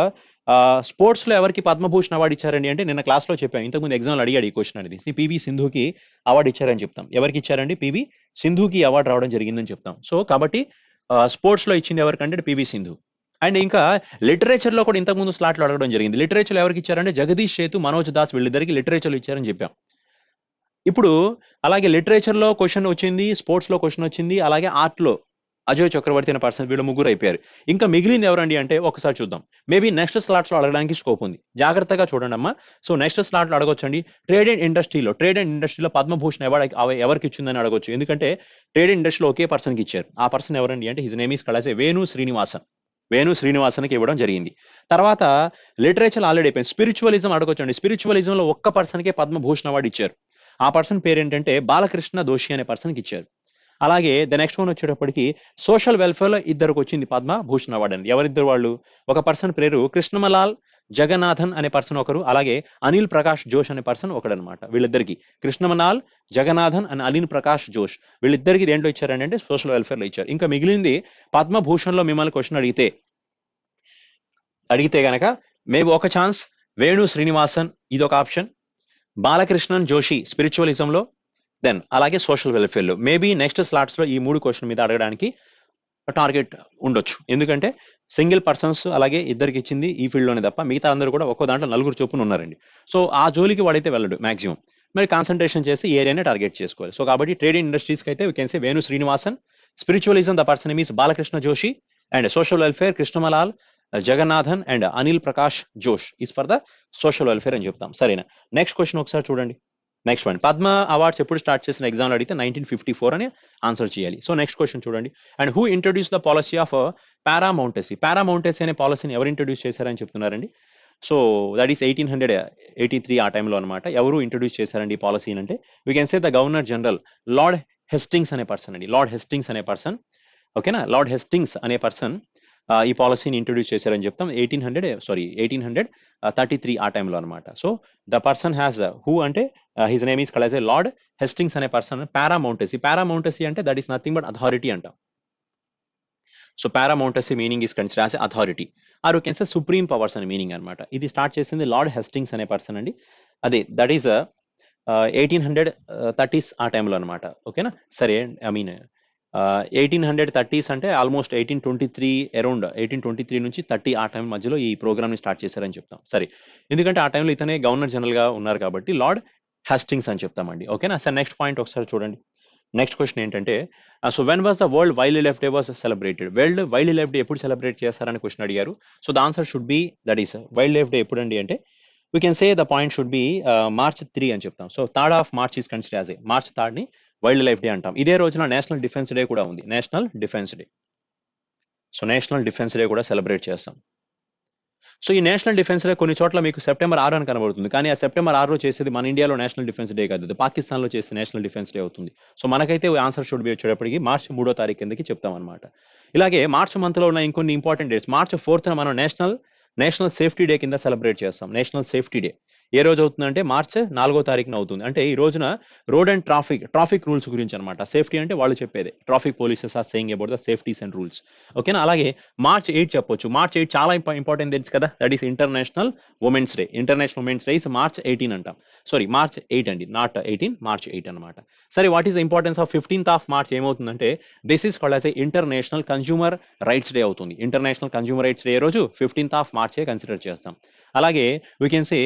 స్పోర్ట్స్లో ఎవరికి పద్మభూషణ్ అవార్డు ఇచ్చారండి అంటే నిన్న క్లాస్లో చెప్పాం, ఇంతకుముందు ఎగ్జామ్లో అడిగాడు ఈ క్వశ్చన్ అనేది. పివి సింధుకి అవార్డు ఇచ్చారని చెప్తాం. ఎవరికి ఇచ్చారండి? పివి సింధుకి అవార్డు రావడం జరిగిందని చెప్తాం. సో కాబట్టి స్పోర్ట్స్లో ఇచ్చింది ఎవరికంటే పివి సింధు. అండ్ ఇంకా లిటరేచర్లో కూడా ఇంతకుముందు స్లాట్లో అడగడం జరిగింది. లిటరేచర్లో ఎవరికి ఇచ్చారంటే జగదీష్ సేతు, మనోజ్ దాస్, వీళ్ళిద్దరికి లిటరేచర్లో ఇచ్చారని చెప్పాం. ఇప్పుడు అలాగే లిటరేచర్లో క్వశ్చన్ వచ్చింది, స్పోర్ట్స్లో క్వశ్చన్ వచ్చింది, అలాగే ఆర్ట్లో అజయ్ చక్రవర్తి అనే పర్సన్, వీళ్ళు ముగ్గురు అయిపోయారు. ఇంకా మిగిలింది ఎవరండి అంటే ఒకసారి చూద్దాం. మేబీ నెక్స్ట్ స్లాట్స్ లో అడగడానికి స్కోప్ ఉంది. జాగ్రత్తగా చూడండి అమ్మా. సో నెక్స్ట్ స్లాట్ లో అడగొచ్చండి. ట్రేడ్ అండ్ ఇండస్ట్రీలో పద్మభూషణ్ అవార్డు ఎవరికి ఇచ్చిందని అడగొచ్చు. ఎందుకంటే ట్రేడ్ అండ్ ఇండస్ట్రీలో ఒకే పర్సన్ కి ఇచ్చారు. ఆ పర్సన్ ఎవరండి అంటే హిజ్ నేమ్ ఈస్ కళాసే వేణు శ్రీనివాసన్కి ఇవ్వడం జరిగింది. తర్వాత లిటరేచర్ ఆల్రెడీ అయిపోయింది. స్పిరిచువలిజం అడగొచ్చండి. స్పిరిచువలిజంలో ఒక్క పర్సన్కే పద్మభూషణ్ అవార్డు ఇచ్చారు. ఆ పర్సన్ పేరు ఏంటంటే బాలకృష్ణ దోషి అనే పర్సన్కి ఇచ్చారు. అలాగే ద నెక్స్ట్ వన్ వచ్చేటప్పటికి సోషల్ వెల్ఫేర్ లో ఇద్దరికి వచ్చింది పద్మభూషణ్ అవార్డు అండి. ఎవరిద్దరు వాళ్ళు? ఒక పర్సన్ పేరు కృష్ణమలాల్ జగన్నాథన్ అనే పర్సన్ ఒకరు, అలాగే అనిల్ ప్రకాష్ జోష్ అనే పర్సన్ ఒకడనమాట. వీళ్ళిద్దరికి కృష్ణమనాల్ జగన్నాథన్ అండ్ అనిల్ ప్రకాష్ జోష్ వీళ్ళిద్దరికి దేంట్లో ఇచ్చారండి అంటే సోషల్ వెల్ఫేర్ లో ఇచ్చారు. ఇంకా మిగిలింది పద్మభూషణ్ లో మిమ్మల్ని క్వశ్చన్ అడిగితే గనక మేబీ ఒక ఛాన్స్ వేణు శ్రీనివాసన్ ఇది ఒక ఆప్షన్, బాలకృష్ణన్ జోషి స్పిరిచువలిజంలో, దెన్ అలాగే సోషల్ వెల్ఫేర్లో. మేబీ నెక్స్ట్ స్లాట్స్ లో ఈ మూడు క్వశ్చన్ మీద అడగడానికి టార్గెట్ ఉండొచ్చు. ఎందుకంటే సింగిల్ పర్సన్స్ అలాగే ఇద్దరికి ఇచ్చింది ఈ ఫీల్డ్ లోనే తప్ప మిగతా అందరూ కూడా ఒక్కో దాంట్లో నలుగురు చొప్పున ఉన్నారండి. సో ఆ జోలికి వాడైతే వెళ్ళడు మాక్సిమం. మరి కాన్సన్ట్రేషన్ చేసి ఈ ఏరియానే టార్గెట్ చేసుకోవాలి. సో కాబట్టి ట్రేడింగ్ ఇండస్ట్రీస్ కి అయితే we can say Venu Srinivasan, spiritualism the person means Balakrishna Joshi, and social welfare Krishnammal Jagannathan and Anil Prakash Josh is for the social welfare అని చెప్తాం. సరేనా? నెక్స్ట్ క్వశ్చన్ ఒకసారి చూడండి. నెక్స్ట్ వన్, పద్మ అవార్డ్స్ ఎప్పుడు స్టార్ట్ చేసిన ఎగ్జామ్లో అడిగితే 1954 అని ఆన్సర్ చేయాలి. సో నెక్స్ట్ క్వశ్చన్ చూడండి. And who introduce the policy of paramountcy అనే పాలసీని ఎవరు ఇంట్రడ్యూస్ చేశారని చెప్తున్నారండి. సో దట్ ఈస్ 1883 ఆ టైంలో అనమాట. ఎవరు ఇంట్రడ్యూస్ చేశారండి ఈ పాలసీని అంటే we can say the governor general Lord Hastings అనే పర్సన్ అండి. లార్డ్ హెస్టింగ్స్ అనే పర్సన్, ఓకేనా, లార్డ్ హెస్టింగ్స్ అనే పర్సన్ ఈ పాలసీని ఇంట్రడ్యూస్ చేశారని చెప్తాం. 1833 ఆ టైంలో అనమాట. So the person has who అంటే హిజ్ నేమ్ ఈస్ కళాజ్ లార్డ్ హెస్టింగ్స్ అనే పర్సన్. పారామౌంటసీ అంటే that is nothing but authority అంటాం. So paramountcy meaning is consider as authority or you can say supreme powers అనే మీనింగ్ అనమాట. ఇది start చేసింది lord Hastings అనే పర్సన్ అండి. అదే దట్ ఈస్ 1830s ఆ టైంలో అనమాట. ఓకేనా? సరే, ఐ మీన్ 1830s అంటే ఆల్మోస్ట్ 1823 అరౌండ్ 1823 నుంచి 30 ఆ టైం మధ్యలో ఈ ప్రోగ్రామ్ ని స్టార్ట్ చేశారని చెప్తాం. సరే, ఎందుకంటే ఆ టైంలో ఇతనే గవర్నర్ జనరల్ గా ఉన్నారు కాబట్టి లార్డ్ హెస్టింగ్స్ అని చెప్తామండి. ఓకేనా? సార్ నెక్స్ట్ పాయింట్ ఒకసారి చూడండి. నెక్స్ట్ క్వశ్చన్ ఏంటంటే so when was the world wildlife day was celebrated? World wildlife day ఎప్పుడు సెలబ్రేట్ చేస్తారని క్వశ్చన్ అడిగారు. So the answer should be that is wild life day ఎప్పుడు అండి అంటే we can say the point should be March 3 అని చెప్తాం. So 3rd of March is consider as March 3 ని wild life day అంటాం. ఇదే రోజున నేషనల్ డిఫెన్స్ డే కూడా ఉంది. National defence day. So national defence day కూడా సెలబ్రేట్ చేస్తాం. సో ఈ నేషనల్ డిఫెన్స్ డే కొన్ని చోట్ల మీకు సెప్టెంబర్ 6 అని కనబడుతుంది. కానీ ఆ సెప్టెంబర్ 6 చేసేది మన ఇండియాలో నేషనల్ డిఫెన్స్ డే కాదు, అది పాకిస్తాన్లో చేసే నేషనల్ డిఫెన్స్ డే అవుతుంది. సో మనకైతే ఆన్సర్ షుడ్ బి వచ్చేటప్పటికి March 3వ తారీఖు కిందకి చెప్తాం అనమాట. ఇలాగే మార్చ్ మంత్ లో ఉన్న ఇంకొన్ని ఇంపార్టెంట్ డేట్స్. March 4th మనం నేషనల్ సేఫ్టీ డే కింద సెలబ్రేట్ చేస్తాం. నేషనల్ సేఫ్టీ డే ఏ రోజు అవుతుందంటే March 4వ తారీఖున అవుతుంది. అంటే ఈ రోజున రోడ్ అండ్ ట్రాఫిక్ రూల్స్ గురించి అనమాట. సేఫ్టీ అంటే వాళ్ళు చెప్పేది traffic polices are saying about the safeties and rules. ఓకేనా? అలాగే March 8 చెప్పొచ్చు. March 8 చాలా ఇంపార్టెంట్ డేట్స్ కదా. That is international women's day. International women's day is March 18 అంటాం. సారీ, March 8 అండి, నాట్ 18, March 8 అనమాట. సరే, what is the importance of 15th of March ఏమవుతుందంటే this is called as a international consumer rights day అవుతుంది. International consumer rights day రోజు 15th of March consider చేస్తాం. అలాగే we can say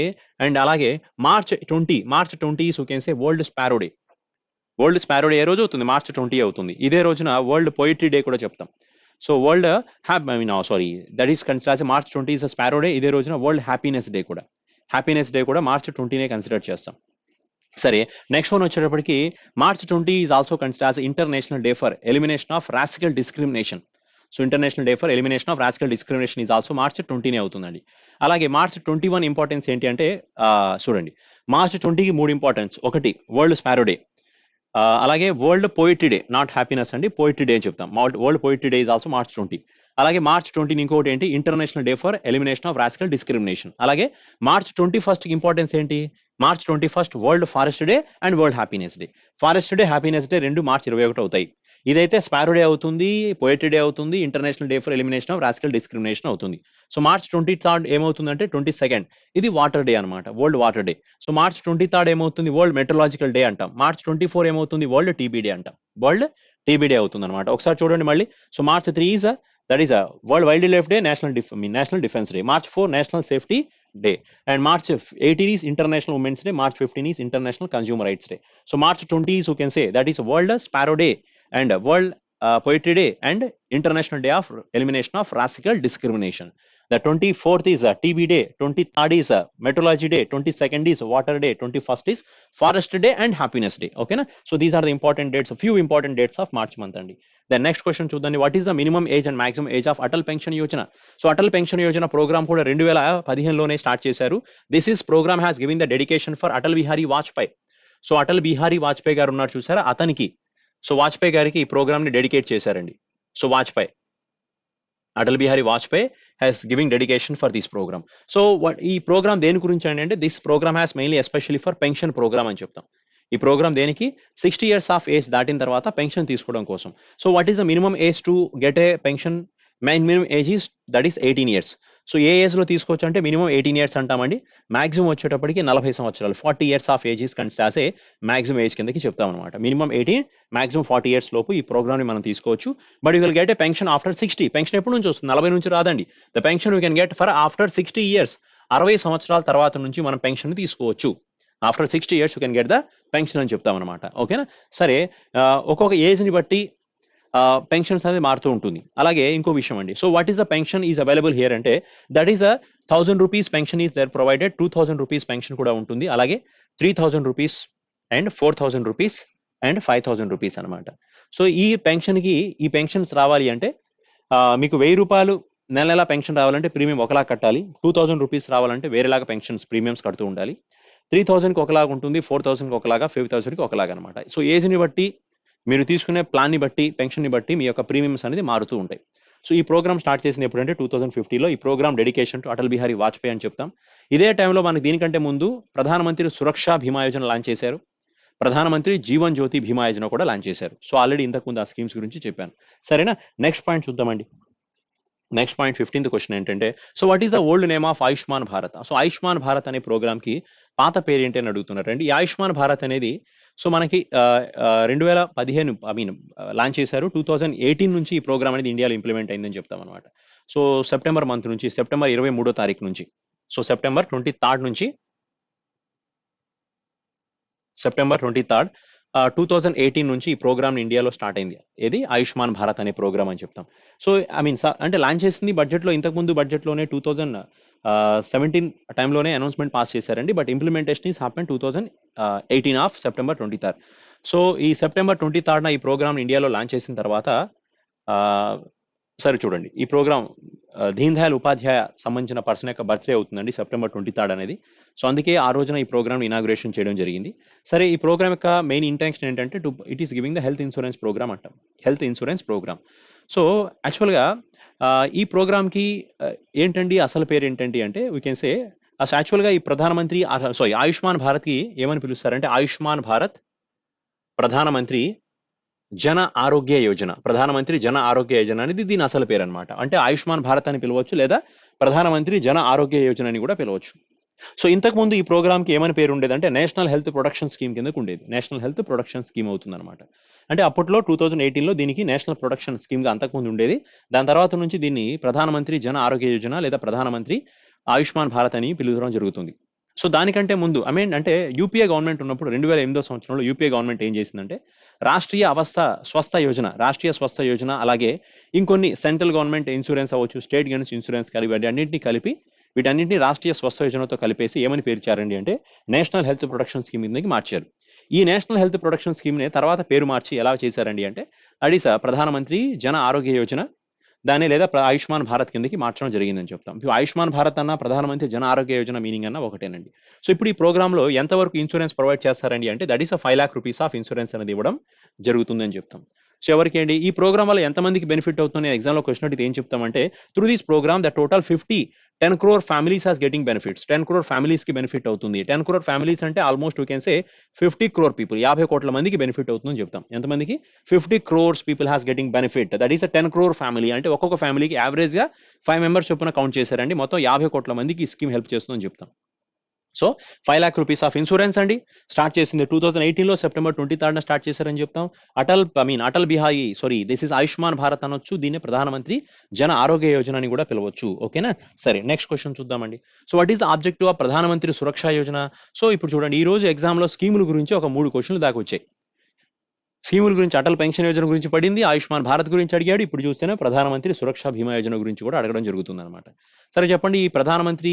and అలాగే March 20 we can say world sparrow day. World sparrow day ఏ రోజు అవుతుంది? March 20 అవుతుంది. ఇదే రోజున వరల్డ్ పోయిట్రీ డే కూడా చెప్తాం. So world that is consider March 20 is sparrow day. ఇదే రోజున వరల్డ్ హ్యాపీనెస్ డే కూడా March 20 కన్సిడర్ చేస్తాం. సరే, నెక్స్ట్ వన్ వచ్చేటప్పటికి March 20 is also consider international day for elimination of racial discrimination. So international day for elimination of racial discrimination is also March 20 అవుతుందండి. అలాగే March 21 importance ఏంటి అంటే చూడండి, March 20కి 3 ఇంపార్టెన్స్. ఒకటి వరల్డ్ స్పారో డే, అలాగే world poetry day, not happiness అండి, poetry day అని చెప్తాం. World poetry day is also March 20. అలాగే March 20 ఇంకోటి ఏంటి? International day for elimination of racial discrimination. అలాగే March 21 ఇంపార్టెన్స్ ఏంటి? March 21 world forest day and world happiness day. Forest day, happiness day రెండు March 21 అవుతాయి. ఇదైతే స్పారో డే అవుతుంది, poetry day అవుతుంది, international day for elimination of racial discrimination అవుతుంది. So March 23 ఏమవుతుందంటే 22 ఇది వాటర్ డే అనమాట, world water day. So March 23 ఏమవుతుంది? వరల్డ్ మెట్రలాజికల్ డే అంటాం. March 24 ఏమవుతుంది? వరల్డ్ టీబీ డే అంటాం. వరల్డ్ టీబీ డే అవుతుంది అనమాట. ఒకసారి చూడండి మళ్ళీ. So March 3 is that is world wildlife day, national defence day. March 4 national safety day, and March 18 is International Women's Day. March 15 is International Consumer Rights Day. So March 20 is, you can say, that is World Sparrow Day and World Poetry Day and International Day of Elimination of Racial Discrimination. The 24th is TB Day, 23rd is Meteorology Day, 22nd is Water Day, 21st is Forest Day and Happiness Day. Okay na? So these are the important dates, a few important dates of March month andi. The next question చూద్దాం, what is the minimum age and maximum age of Atal Pension Yojana? So Atal Pension Yojana program కూడా 2015లోనే start చేశారు. This is program has given the dedication for Atal Bihari Vajpayee. So Atal Bihari Vajpayee గారు ఉన్నారు చూసారా, అతనికి, so Vajpayee గారికి ఈ programme ని dedicate చేశారండి. So Vajpayee, Atal Bihari Vajpayee has giving dedication for this program. So ఈ ప్రోగ్రామ్ దేని గురించి అంటే this program has mainly especially for pension program అని చెప్తాం. ఈ ప్రోగ్రామ్ దేనికి, 60 years ఆఫ్ ఏజ్ దాటిన తర్వాత పెన్షన్ తీసుకోవడం కోసం. So what is the minimum age to get a pension? Minimum age is that is 18 years. So A age లో తీసుకోవచ్చు అంటే మినిమం 18 years అంటామండి. మాక్సిమం వచ్చేటప్పటికి 40 సంవత్సరాలు, 40 years of age is considered as a maximum age కిందకి చెప్తాం అనమాట. Minimum 18, maximum 40 years లోపు ఈ ప్రోగ్రామ్ ని మనం తీసుకోవచ్చు. But you will get a pension after 60. Pension ఎప్పటి నుంచి వస్తుంది? 40 నుంచి రాదండి. The pension you can get for after 60 years. 60 సంవత్సరాల తర్వాత నుంచి మనం పెన్షన్ తీసుకోవచ్చు. After 60 years you can get the pension అని చెప్తాం అనమాట. ఓకేనా? సరే, ఒక్కొక్క ఏజ్ ని బట్టి పెన్షన్స్ అనేది మారుతూ ఉంటుంది. అలాగే ఇంకో విషయం అండి, so what is the pension is available here అంటే that is a 1000 rupees pension is there provided. 2000 rupees pension కూడా ఉంటుంది. అలాగే 3000 rupees and 4000 rupees and 5000 rupees అనమాట. సో ఈ పెన్షన్కి, ఈ పెన్షన్స్ రావాలి అంటే మీకు 1000 రూపాయలు నెల నెల పెన్షన్ రావాలంటే ప్రీమియం ఒకలాగా కట్టాలి. 2000 rupees రావాలంటే వేరేలాగా పెన్షన్స్ ప్రీమియమ్స్ కడుతూ ఉండాలి. 3000కి ఒకలాగా ఉంటుంది, 4000కి ఒకలాగా, 5000కి ఒకలాగా అనమాట. సో ఏజ్ని బట్టి, మీరు తీసుకునే ప్లాన్ని బట్టి, పెన్షన్ని బట్టి మీ యొక్క ప్రీమియమ్స్ అనేది మారుతూ ఉంటాయి. సో ఈ ప్రోగ్రామ్ స్టార్ట్ చేసింది ఎప్పుడంటే 2015లో. ఈ program dedication to Atal Bihari Vajpayee అని చెప్తాం. ఇదే టైంలో మనకి దీనికంటే ముందు ప్రధానమంత్రి సురక్షా బీమా యోజన లాంచ్ చేశారు. ప్రధానమంత్రి జీవన్ జ్యోతి బీమా యోజన కూడా లాంచ్ చేశారు. సో ఆల్రెడీ ఇంతకుముందు ఆ స్కీమ్స్ గురించి చెప్పాను. సరేనా? నెక్స్ట్ పాయింట్ చూద్దామండి. నెక్స్ట్ పాయింట్ 15th క్వశ్చన్ ఏంటంటే, so what is the old name of Ayushman Bharat? So Ayushman Bharat అనే ప్రోగ్రామ్ కి పాత పేరు ఏంటి అని అడుగుతున్నారండి. ఈ ఆయుష్మాన్ భారత్ అనేది సో మనకి 2015 లాంచ్ చేశారు. 2018 నుంచి ఈ ప్రోగ్రామ్ అనేది ఇండియాలో ఇంప్లిమెంట్ అయిందని చెప్తాం అనమాట. సో సెప్టెంబర్ మంత్ నుంచి, సెప్టెంబర్ 23వ తారీఖు నుంచి, సో సెప్టెంబర్ 23rd నుంచి, సెప్టెంబర్ 23rd 2018 నుంచి ఈ ప్రోగ్రామ్ ఇండియాలో స్టార్ట్ అయింది. ఏది? ఆయుష్మాన్ భారత్ అనే ప్రోగ్రామ్ అని చెప్తాం. సో అంటే లాంచ్ చేసింది బడ్జెట్లో, ఇంతకుముందు బడ్జెట్లోనే 2017 టైంలోనే అనౌన్స్మెంట్ పాస్ చేశారండి. But implementation is happen 2018 of September 23rd. So ఈ సెప్టెంబర్ 23rd ఈ ప్రోగ్రామ్ ఇండియాలో లాంచ్ చేసిన తర్వాత, సరే చూడండి, ఈ ప్రోగ్రామ్ దీన్ దయాళ్ ఉపాధ్యాయ సంబంధించిన పర్సన్ యొక్క బర్త్డే అవుతుందండి సెప్టెంబర్ 23rd అనేది. సో అందుకే ఆ రోజున ఈ ప్రోగ్రామ్ ఇనాగ్రేషన్ చేయడం జరిగింది. సరే, ఈ ప్రోగ్రామ్ యొక్క మెయిన్ ఇంటెన్షన్ ఏంటంటే it is giving the health insurance programme అంటాం. Health insurance programme. సో యాక్చువల్గా ఈ ప్రోగ్రామ్కి ఏంటండి అసలు పేరు ఏంటండి అంటే, వీ కెన్ సే అసలు యాక్చువల్గా ఈ ప్రధానమంత్రి ఆయుష్మాన్ భారత్కి ఏమని పిలుస్తారంటే, ఆయుష్మాన్ భారత్ ప్రధానమంత్రి జన ఆరోగ్య యోజన. ప్రధానమంత్రి జన ఆరోగ్య యోజన అనేది దీని అసలు పేరు అనమాట. అంటే ఆయుష్మాన్ భారత్ అని పిలవచ్చు, లేదా ప్రధానమంత్రి జన ఆరోగ్య యోజన అని కూడా పిలవచ్చు. సో ఇంతకుముందు ఈ ప్రోగ్రామ్కి ఏమని పేరు ఉండేదంటే నేషనల్ హెల్త్ ప్రొడక్షన్ స్కీమ్ కిందకు ఉండేది. నేషనల్ హెల్త్ ప్రొడక్షన్ స్కీమ్ అవుతుంది అనమాట. అంటే అప్పట్లో 2018లో దీనికి నేషనల్ ప్రొడక్షన్ స్కీమ్గా అంతకుముందు ఉండేది. దాని తర్వాత నుంచి దీన్ని ప్రధానమంత్రి జన ఆరోగ్య యోజన లేదా ప్రధానమంత్రి ఆయుష్మాన్ భారత్ అని పిలువడం జరుగుతుంది. సో దానికంటే ముందు అంటే యూపీఏ గవర్నమెంట్ ఉన్నప్పుడు 2008వ సంవత్సరంలో యూపీఏ గవర్నమెంట్ ఏం చేసిందంటే రాష్ట్రీయ స్వస్థ యోజన, అలాగే ఇంకొన్ని సెంట్రల్ గవర్నమెంట్ ఇన్సూరెన్స్ అవ్వచ్చు, స్టేట్ గవర్నమెంట్ ఇన్సూరెన్స్ కలిపి వీటన్నింటినీ రాష్ట్రీయ స్వస్థ యోజనతో కలిపేసి ఏమని పేర్చారండి అంటే నేషనల్ హెల్త్ ప్రొడక్షన్ స్కీమ్ కిందకి మార్చారు. ఈ నేషనల్ హెల్త్ ప్రొడక్షన్ స్కీమ్ని తర్వాత పేరు మార్చి ఎలా చేశారండి అంటే అడిసా ప్రధానమంత్రి జన ఆరోగ్య యోజన దాన్ని లేదా ఆయుష్మాన్ భారత్ కిందకి మార్చడం జరిగిందని చెప్తాం. ఇప్పుడు ఆయుష్మాన్ భారత్ అన్న ప్రధానమంత్రి జన ఆరోగ్య యోజన మీనింగ్ అన్న ఒకటేనండి. సో ఇప్పుడు ఈ ప్రోగ్రాంలో ఎంతవరకు ఇన్సూరెన్స్ ప్రొవైడ్ చేస్తారండి అంటే that is 5 lakh rupees of insurance అనేది ఇవ్వడం జరుగుతుందని చెప్తాం. సో ఎవరికి అండి ఈ ప్రోగ్రామ్ వల్ల ఎంతమందికి బెనిఫిట్ అవుతుంది? ఎగ్జామ్లో క్వశ్చన్ అడిగితే ఏం చెప్తామంటే through this programme the total 10 crore families has getting benefits. 10 crore families కి బెనిఫిట్ అవుతుంది. 10 crore families అంటే almost you can say 50 crore people, 50 కోట్ల మందికి బెనిఫిట్ అవుతుందని చెప్తాం. ఎంతమందికి? 50 crores people has getting benefit. That is 10 crore family. అంటే ఒక్కొక్క ఫ్యామిలీకి యావరేజ్ గా 5 members చొప్పున కౌంట్ చేశారండి. మొత్తం 50 కోట్ల మందికి ఈ స్కీమ్ హెల్ప్ చేస్తుందని చెప్తాం. So 5 lakh rupees of insurance అండి స్టార్ట్ చేసింది 2018లో సెప్టెంబర్ 23rd స్టార్ట్ చేశారని చెప్తాం. అటల్ బిహారీ దిస్ ఇస్ ఆయుష్మాన్ భారత్ అనొచ్చు, దీన్ని ప్రధానమంత్రి జన ఆరోగ్య యోజన అని కూడా పిలవచ్చు. ఓకేనా? సరే, నెక్స్ట్ క్వశ్చన్ చూద్దామండి. So what is the objective of ప్రధానమంత్రి సురక్ష యోజన? సో ఇప్పుడు చూడండి, ఈ రోజు ఎగ్జామ్ లో స్కీముల గురించి ఒక 3 క్వశ్చన్లు దాకా వచ్చాయి. స్కీముల గురించి అటల్ పెన్షన్ యోజన గురించి పడింది, ఆయుష్మాన్ భారత్ గురించి అడిగాడు. ఇప్పుడు చూస్తేనే ప్రధానమంత్రి సురక్ష బీమా యోజన గురించి కూడా అడగడం జరుగుతుందన్నమాట. సరే చెప్పండి, ఈ ప్రధానమంత్రి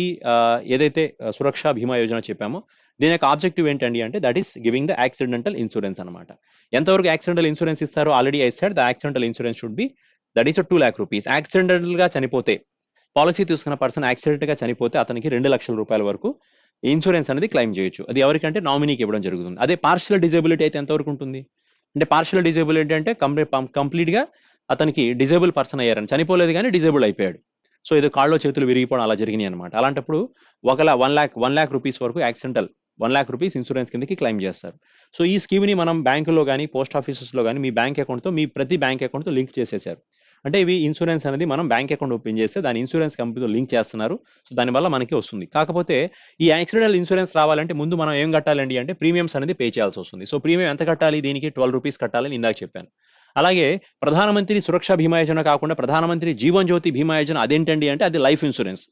ఏదైతే సురక్ష బీమా యోజన చెప్పామో దీని యొక్క ఆబ్జెక్టివ్ ఏంటండి అంటే that is giving the accidental insurance అనమాట. ఎంతవరకు యాక్సిడెంటల్ ఇన్సూరెన్స్ ఇస్తారో already I said the accidental insurance should be that is 2 lakh rupees. Accidental గా చనిపోతే, పాలసీ తీసుకున్న పర్సన్ యాక్సిడెంట్ గా చనిపోతే అతనికి 2 లక్షల రూపాయల వరకు ఇన్సూరెన్స్ అనేది క్లెయిమ్ చేయొచ్చు. అది ఎవరికంటే నామినీకి ఇవ్వడం జరుగుతుంది. అదే పార్షియల్ డిజేబిలిటీ అయితే ఎంతవరకు ఉంటుంది అంటే పార్షియల్ డిజేబిలిటీ అంటే కంప్లీట్ గా అతనికి డిజేబుల్ పర్సన్ అయ్యారని, చనిపోలేదు కానీ డిజేబుల్ అయిపోయాడు. సో ఇది కాళ్ళలో చేతులు విరిగిపోవడం అలా జరిగినాయి అనమాట. అలాంటప్పుడు 1 lakh రూపీస్ వరకు యాక్సిడెంటల్ 1 lakh రూపీస్ ఇన్సూరెన్స్ కిందకి క్లెయిమ్ చేస్తారు. సో ఈ స్కీమ్ ని మనం బ్యాంకులో కానీ పోస్ట్ ఆఫీసెస్ లో కానీ మీ బ్యాంక్ అకౌంట్ తో, మీ ప్రతి బ్యాంక్ అకౌంట్ తో లింక్ చేసేసారు. అంటే ఇవి ఇన్సూరెన్స్ అనేది మనం బ్యాంక్ అకౌంట్ ఓపెన్ చేస్తే దాని ఇన్సూరెన్స్ కంపెనీతో లింక్ చేస్తున్నారు. సో దానివల్ల మనకి వస్తుంది. కాకపోతే ఈ యాక్సిడెంటల్ ఇన్సూరెన్స్ రావాలంటే ముందు మనం ఏం కట్టాలండి అంటే ప్రీమియమ్స్ అనేది పే చేయాల్సి వస్తుంది. సో ప్రీమియం ఎంత కట్టాలి? దీనికి 12 రూపీస్ కట్టాలని ఇందాక చెప్పాను. అలాగే ప్రధానమంత్రి సురక్ష బీమా యోజన కాకుండా ప్రధానమంత్రి జీవన్ జ్యోతి బీమా యోజన అదేంటండి అంటే అది లైఫ్ ఇన్సూరెన్స్.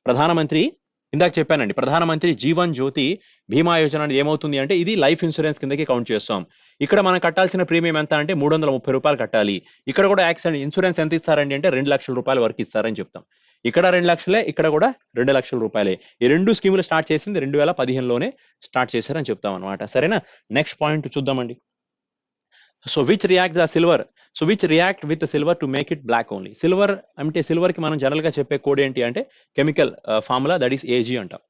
ప్రధానమంత్రి ఇందాక చెప్పానండి, ప్రధానమంత్రి జీవన్ జ్యోతి బీమా యోజన అనేది ఏమవుతుంది అంటే ఇది లైఫ్ ఇన్సూరెన్స్ కిందకి కౌంట్ చేస్తాం. ఇక్కడ మనం కట్టాల్సిన ప్రీమియం ఎంత అంటే 330 రూపాయలు కట్టాలి. ఇక్కడ కూడా యాక్సిడెంట్ ఇన్సూరెన్స్ ఎంత ఇస్తారండి అంటే 2 లక్షల రూపాయల వరకు ఇస్తారని చెప్తాం. ఇక్కడ 2 లక్షలే, ఇక్కడ కూడా 2 లక్షల రూపాయలే. ఈ రెండు స్కీములు స్టార్ట్ చేసింది 2015లోనే స్టార్ట్ చేశారని చెప్తాం అనమాట. సరేనా? నెక్స్ట్ పాయింట్ చూద్దామండి. So which react the silver which react with silver to make it black only. Silver అంటే సిల్వర్ కి మనం జనరల్ గా చెప్పే కోడ్ ఏంటి అంటే chemical formula that is AG అంటాం.